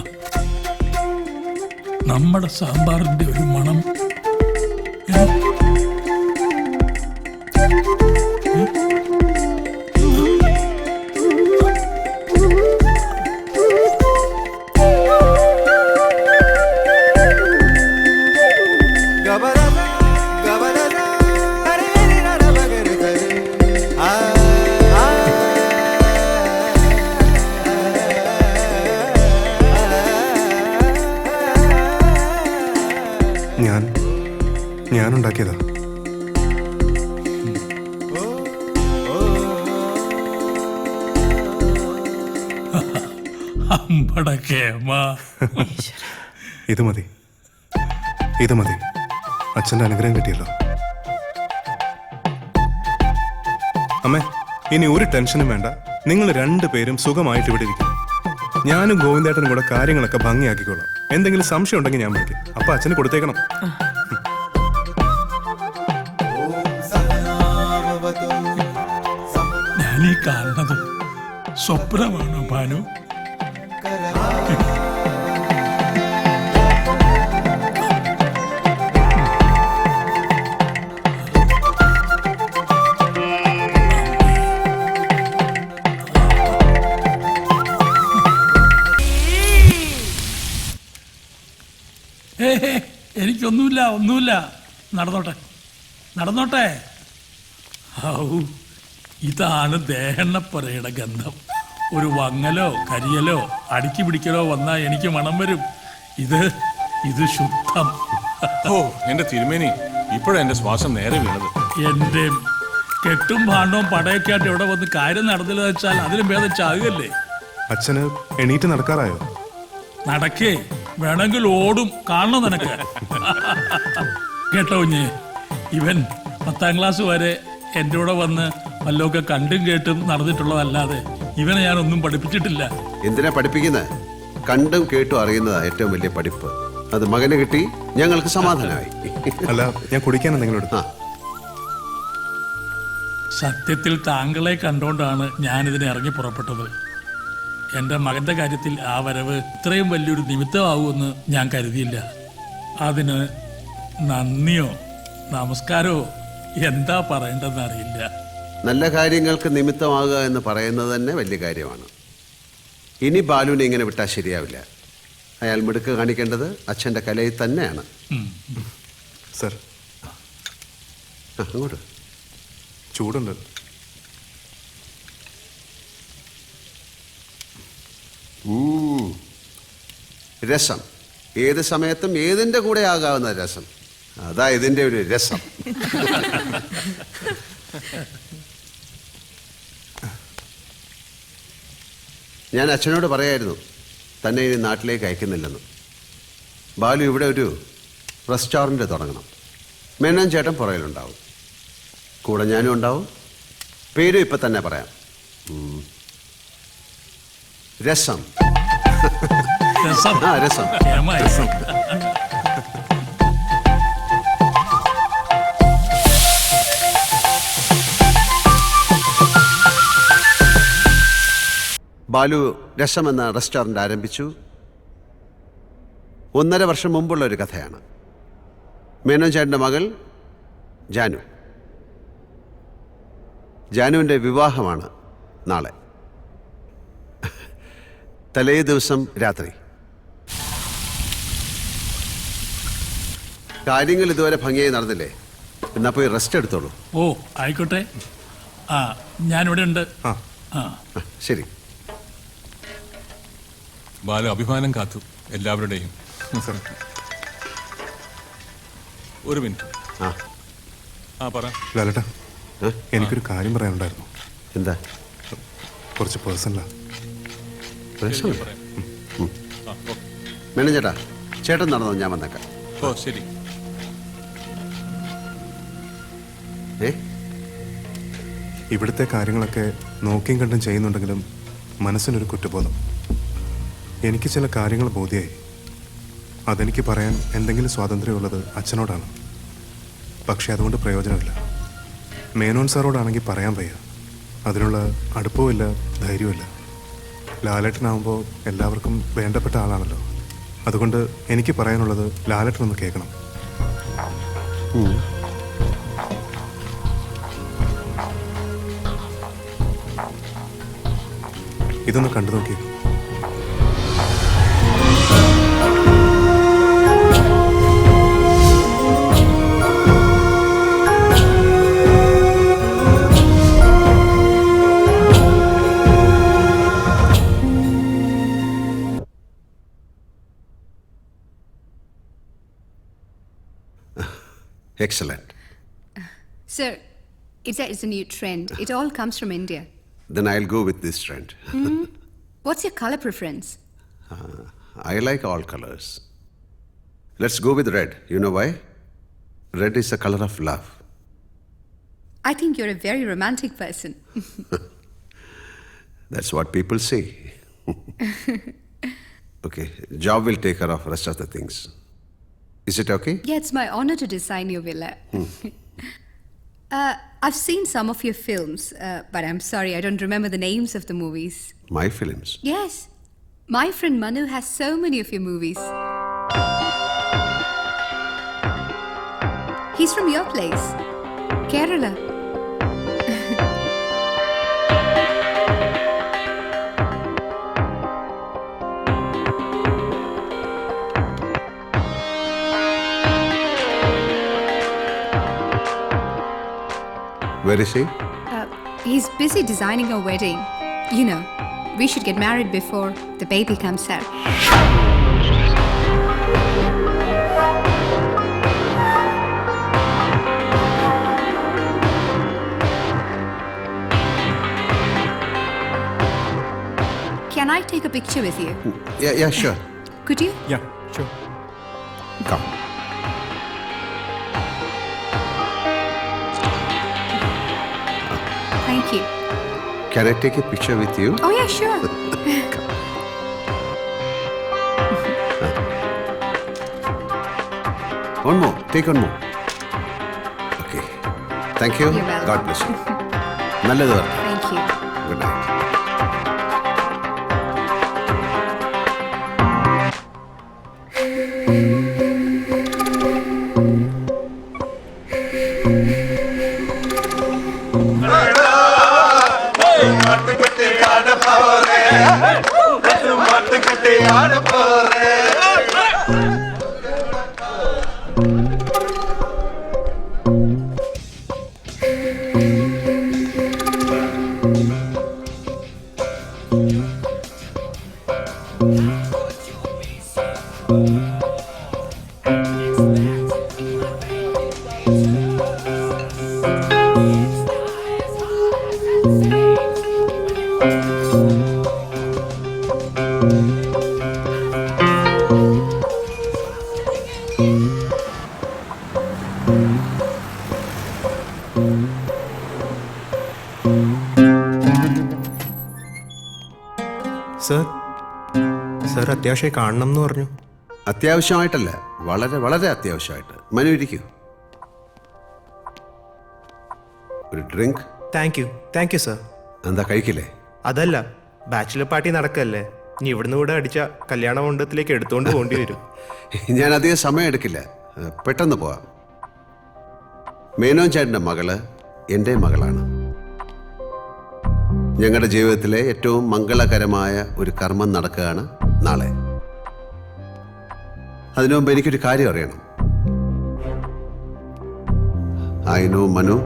നമ്മുടെ സാമ്പാറിന്റെ ഒരു മണം? ഞാനുണ്ടാക്കിയതാ. ഇത് മതി, ഇത് മതി. അച്ഛൻ്റെ അനുഗ്രഹം കിട്ടിയല്ലോ. അമ്മേ, ഇനി ഒരു ടെൻഷനും വേണ്ട. നിങ്ങൾ രണ്ടുപേരും സുഖമായിട്ട് ഇവിടെ ഇരിക്കും. ഞാനും ഗോവിന്ദേട്ടനും കൂടെ കാര്യങ്ങളൊക്കെ ഭംഗിയാക്കിക്കോളാം. എന്തെങ്കിലും സംശയം ഉണ്ടെങ്കിൽ ഞാൻ വിളിക്കും. അപ്പൊ അച്ഛന് കൊടുത്തേക്കണം. ഞാനീ കാണുന്നത് സ്വപ്നമാണോ ഭാനു? ഒന്നുമില്ല നടന്നോട്ടെ. ഔ, ഇതാണ് ദേഹണ്ണപ്പറയുടെ ഗന്ധം. ഒരു വങ്ങലോ കരിയലോ അടുക്കി പിടിക്കലോ വന്നാ എനിക്ക് മണം വരും. ഇത് ശുദ്ധം. ഓ എന്റെ തിരുമേനി, ഇപ്പോഴാ എന്റെ ശ്വാസം നേരെ വീണത്. എന്റെ കെട്ടും ഭാണ്ഡവും പടയൊക്കെ ആയിട്ട് ഇവിടെ വന്ന് കാര്യം നടന്നില്ല വെച്ചാൽ അതിലും ഭേദം ചാകുകയല്ലേ. അച്ഛന് എണീറ്റ് നടക്കാറായോ? നടക്കേ, വേണമെങ്കിൽ ഓടും. കാണണം നിനക്ക്. കേട്ടോ കുഞ്ഞേ, ഇവൻ 10ാം ക്ലാസ് വരെ എൻ്റെ കൂടെ വന്ന് വല്ലതൊക്കെ കണ്ടും കേട്ടും നടന്നിട്ടുള്ളതല്ലാതെ ഇവനെ ഞാൻ ഒന്നും പഠിപ്പിച്ചിട്ടില്ല. എന്തിനാ പഠിപ്പിക്കുന്നത്? കണ്ടും കേട്ടും അറിയുന്നതാ ഏറ്റവും വലിയ പഠിപ്പ്. അത് മകന് കിട്ടി, ഞങ്ങൾക്ക് സമാധാനമായി. അല്ല, ഞാൻ കുടിക്കാൻ എന്തെങ്കിലും എടുത്താ? സത്യത്തിൽ താങ്കളെ കണ്ടുകൊണ്ടാണ് ഞാനിതിനെ ഇറങ്ങി പുറപ്പെട്ടത്. എൻ്റെ മകൻ്റെ കാര്യത്തിൽ ആ വരവ് ഇത്രയും വലിയൊരു നിമിത്തമാവുമെന്ന് ഞാൻ കരുതിയില്ല. അതിന് നന്ദിയോ നമസ്കാരമോ എന്താ പറയേണ്ടതെന്ന് അറിയില്ല. നല്ല കാര്യങ്ങൾക്ക് നിമിത്തമാകുക എന്ന് പറയുന്നത് തന്നെ വലിയ കാര്യമാണ്. ഇനി ബാലുവിനെ ഇങ്ങനെ വിട്ടാൽ ശരിയാവില്ല. അയാൾ മിടുക്ക് കാണിക്കേണ്ടത് അച്ഛൻ്റെ കലയിൽ തന്നെയാണ്. സർ, അങ്ങോട്ട്. ചൂടുണ്ട്. രസം ഏത് സമയത്തും ഏതിൻ്റെ കൂടെ ആകാവുന്ന രസം. അതാ ഇതിൻ്റെ ഒരു രസം. ഞാൻ അച്ഛനോട് പറയായിരുന്നു തന്നെ ഇനി നാട്ടിലേക്ക് അയക്കുന്നില്ലെന്ന്. ബാലു ഇവിടെ ഒരു റെസ്റ്റോറൻറ്റ് തുടങ്ങണം. മേനോൻ ചേട്ടൻ പുറകിലുണ്ടാവും, കൂടെ ഞാനും ഉണ്ടാവും. പേരും ഇപ്പം തന്നെ പറയാം, രസം. ആ, രസം. ബാലു രസം എന്ന റെസ്റ്റോറൻറ്റ് ആരംഭിച്ചു. 1.5 വർഷം മുമ്പുള്ള ഒരു കഥയാണ്. മേനോൻ ചേട്ടൻ്റെ മകൾ ജാനു. ജാനുവിൻ്റെ വിവാഹമാണ് നാളെ. തലേ ദിവസം രാത്രി. കാര്യങ്ങൾ ഇതുവരെ ഭംഗിയായി നടന്നില്ലേ? എന്നാ പോയി റെസ്റ്റ് എടുത്തോളൂ. ഓ ആയിക്കോട്ടെ. ഞാനിവിടെ ഉണ്ട്. ശരി. ബാലു അഭിമാനം കാത്തു എല്ലാവരുടെയും. ഒരു മിനിറ്റ്. പറ ലാലേട്ടാ, എനിക്കൊരു കാര്യം പറയാനുണ്ടായിരുന്നു. എന്താ? കുറച്ച് പേഴ്സണലാ. മേനോൻ ചേട്ടാ, ചേട്ടൻ നടന്നോ, ഞാൻ വന്നേക്കാം. ഓ ശരി. ഇവിടുത്തെ കാര്യങ്ങളൊക്കെ നോക്കിയും കണ്ടും ചെയ്യുന്നുണ്ടെങ്കിലും മനസ്സിനൊരു കുറ്റബോധം. എനിക്ക് ചില കാര്യങ്ങൾ ബോധ്യമായി. അതെനിക്ക് പറയാൻ എന്തെങ്കിലും സ്വാതന്ത്ര്യമുള്ളത് അച്ഛനോടാണ്. പക്ഷെ അതുകൊണ്ട് പ്രയോജനമില്ല. മേനോൻ സാറോടാണെങ്കിൽ പറയാൻ വയ്യ. അതിനുള്ള അടുപ്പവുമില്ല, ധൈര്യവുമില്ല. ലാലേട്ടനാവുമ്പോൾ എല്ലാവർക്കും വേണ്ടപ്പെട്ട ആളാണല്ലോ. അതുകൊണ്ട് എനിക്ക് പറയാനുള്ളത് ലാലേട്ടനൊന്ന് കേൾക്കണം. ഇതൊന്ന് കണ്ടു നോക്കി. Excellent. Sir, it's a new trend. It all comes from India. Then I'll go with this trend. What's your color preference? I like all colors. Let's go with red. You know why? Red is the color of love. I think you're a very romantic person. That's what people say. Okay, job will take care of rest of the things. Is it okay? Yeah, it's my honor to design your villa. I've seen some of your films, but I'm sorry, I don't remember the names of the movies. My films? Yes. My friend Manu has so many of your movies. He's from your place, Kerala. Where is he? He's busy designing a wedding. You know, we should get married before the baby comes out. Can I take a picture with you? Yeah, sure. Could you? Yeah, sure. Come. Thank you. Can I take a picture with you? Oh, yeah, sure. One more. Take one more. Okay. Thank you. You're welcome. God bless you. നല്ലത് വരട്ടെ. Thank you. Good night. Sir അത്യാവശ്യമായി കാണണം എന്ന് പറഞ്ഞു. അത്യാവശ്യമായിട്ടല്ല, വളരെ വളരെ അത്യാവശ്യമായിട്ട്. മനു ഇരിക്കൂ. ഒരു ഡ്രിങ്ക്. Thank you sir. എന്താ കഴിക്കില്ലേ? അതല്ല, ബാച്ചിലർ പാർട്ടി നടക്കല്ലേ, ഇനി ഇവിടുന്ന് കൂടെ അടിച്ച കല്യാണ മണ്ഡപത്തിലേക്ക് എടുത്തുകൊണ്ട് പോകേണ്ടി വരും. ഞാൻ അധികം സമയം എടുക്കില്ല, പെട്ടെന്ന് പോവാം. മേനോൻ ചേട്ടൻ്റെ മകള് എൻ്റെ മകളാണ്. ഞങ്ങളുടെ ജീവിതത്തിലെ ഏറ്റവും മംഗളകരമായ ഒരു കർമ്മം നടക്കുകയാണ് നാളെ. അതിനു മുമ്പ് എനിക്കൊരു കാര്യം അറിയണം. I know Manu,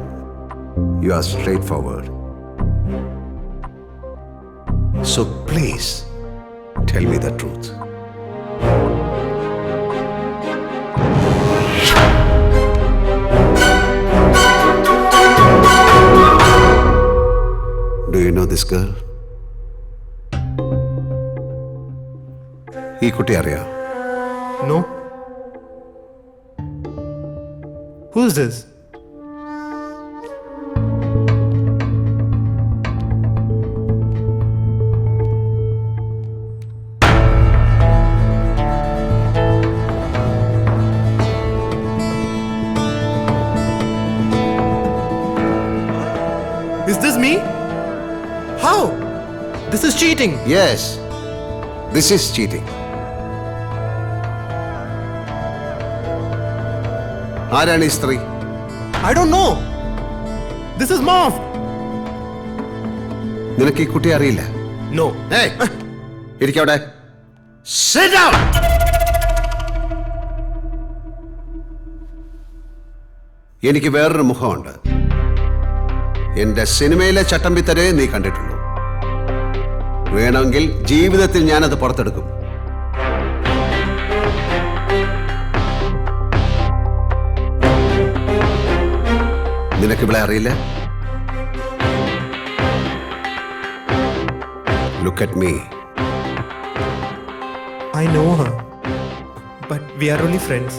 you are straight forward. So please tell me the truth. Do you know this girl? ഈ കുട്ടി അറിയാം? No. Who's this? Is this me? How? This is cheating. Yes, this is cheating. ആരാണ് ഈ സ്ത്രീ? I don't know. This is Marv. നിനക്ക് ഈ കുട്ടിയെ അറിയില്ല? No. Hey, ഇരിക്കവിടെ. Sit down. എനിക്ക് വേറൊരു മുഖമുണ്ട്. എന്റെ സിനിമയിലെ ചട്ടമ്പിത്തരേ നീ കണ്ടിട്ടുള്ളൂ. വേണമെങ്കിൽ ജീവിതത്തിൽ ഞാനത് പുറത്തെടുക്കും. നിനക്ക് ഇവിടെ അറിയില്ല? Look at me. I know her. But we are only friends.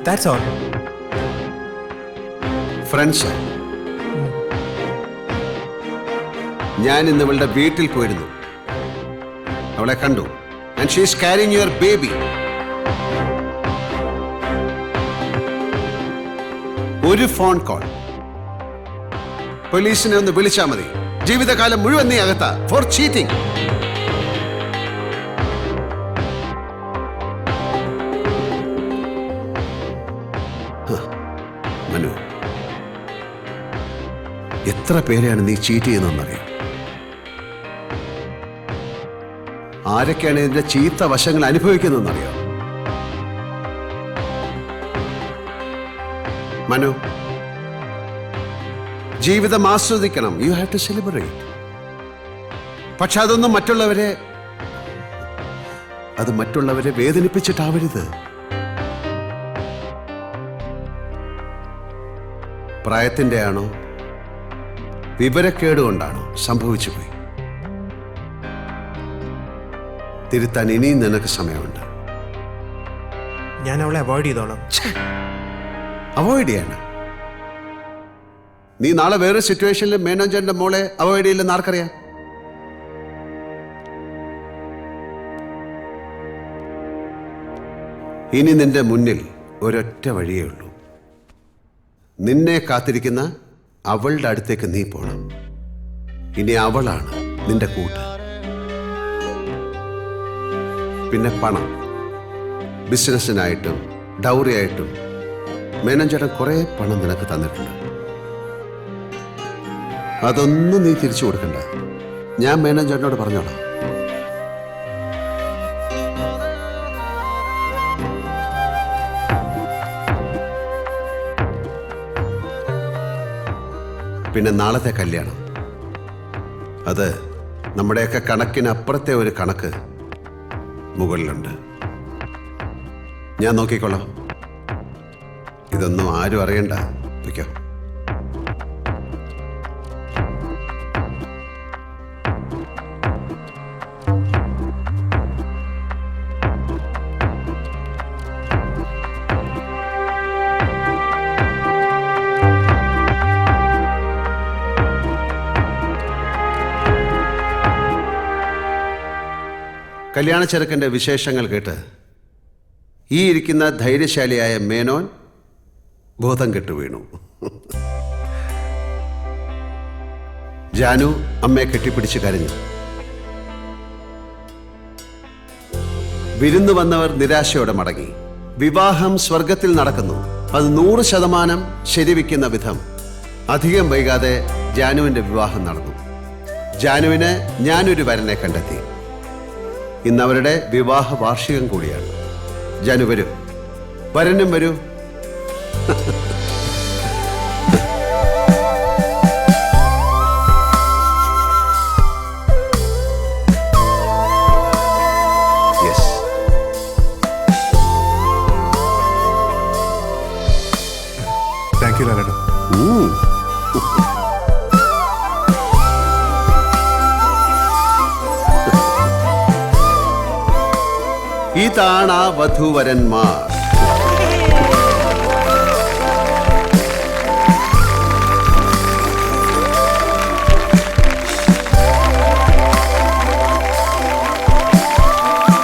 That's all. Friends. ഞാൻ ഇന്ന് ഇവളുടെ വീട്ടിൽ പോയിരുന്നു. അവളെ കണ്ടു. And she is carrying your baby. ഒരു ഫോൺ കോൾ, പോലീസിനെ ഒന്ന് വിളിച്ചാൽ മതി. ജീവിതകാലം മുഴുവൻ നീ അകത്താ ഫോർ ചീറ്റിംഗ്. മനു, എത്ര പേരെയാണ് നീ ചീറ്റ് ചെയ്യുന്നതെന്നറിയാം? ആരൊക്കെയാണ് ഇതിന്റെ ചീത്ത വശങ്ങൾ അനുഭവിക്കുന്നതെന്നറിയാം? മനു, ജീവിതം ആസ്വദിക്കണം. You have to celebrate. പക്ഷെ അതൊന്നും മറ്റുള്ളവരെ വേദനിപ്പിച്ചിട്ടാവരുത്. പ്രായത്തിന്റെ ആണോ വിവരക്കേട് കൊണ്ടാണോ സംഭവിച്ചു പോയി. തിരുത്താൻ ഇനിയും നിനക്ക് സമയമുണ്ട്. ഞാൻ അവളെ അവോയ്ഡ് ചെയ്തോളാം. അവോയ്ഡ് ചെയ്യണം. നീ നാളെ വേറെ സിറ്റുവേഷനിൽ മേനോൻചേട്ടന്റെ മോളെ അവോയ്ഡ് ചെയ്യില്ലെന്ന് ആർക്കറിയാം? ഇനി നിന്റെ മുന്നിൽ ഒരൊറ്റ വഴിയേ ഉള്ളൂ. നിന്നെ കാത്തിരിക്കുന്ന അവളുടെ അടുത്തേക്ക് നീ പോണം. ഇനി അവളാണ് നിന്റെ കൂട്ട്. പിന്നെ പണം, ബിസിനസ്സിനായിട്ടും ഡൗറിയായിട്ടും മേനോൻചേട്ടൻ കുറെ പണം നിനക്ക് തന്നിട്ടുണ്ട്. അതൊന്നും നീ തിരിച്ചു കൊടുക്കണ്ട. ഞാൻ മേനോൻചേട്ടനോട് പറഞ്ഞോളാം. പിന്നെ നാളത്തെ കല്യാണം, അത് നമ്മുടെയൊക്കെ കണക്കിനപ്പുറത്തെ ഒരു കണക്ക് മുകളിലുണ്ട്. ഞാൻ നോക്കിക്കോളാം. ഇതൊന്നും ആരും അറിയണ്ട. വയ്ക്കോ. കല്യാണ ചെറുക്കൻ്റെ വിശേഷങ്ങൾ കേട്ട് ഈ ഇരിക്കുന്ന ധൈര്യശാലിയായ മേനോൻ ബോധം കെട്ടു വീണു. ജാനു അമ്മയെ കെട്ടിപ്പിടിച്ച് കരഞ്ഞു. വിരുന്നു വന്നവർ നിരാശയോടെ മടങ്ങി. വിവാഹം സ്വർഗത്തിൽ നടക്കുന്നു. അത് 100% ശരിവെക്കുന്ന വിധം അധികം വൈകാതെ ജാനുവിൻ്റെ വിവാഹം നടന്നു. ജാനുവിന് ഞാനൊരു വരനെ കണ്ടെത്തി. ഇന്നവരുടെ വിവാഹ വാർഷികം കൂടിയാണ്. ജാനു വരൂ, വരനും വരൂ. യെസ്. താങ്ക് യു ലാലേട്ടാ. ഇതാണ് ആ വധൂവരന്മാർ.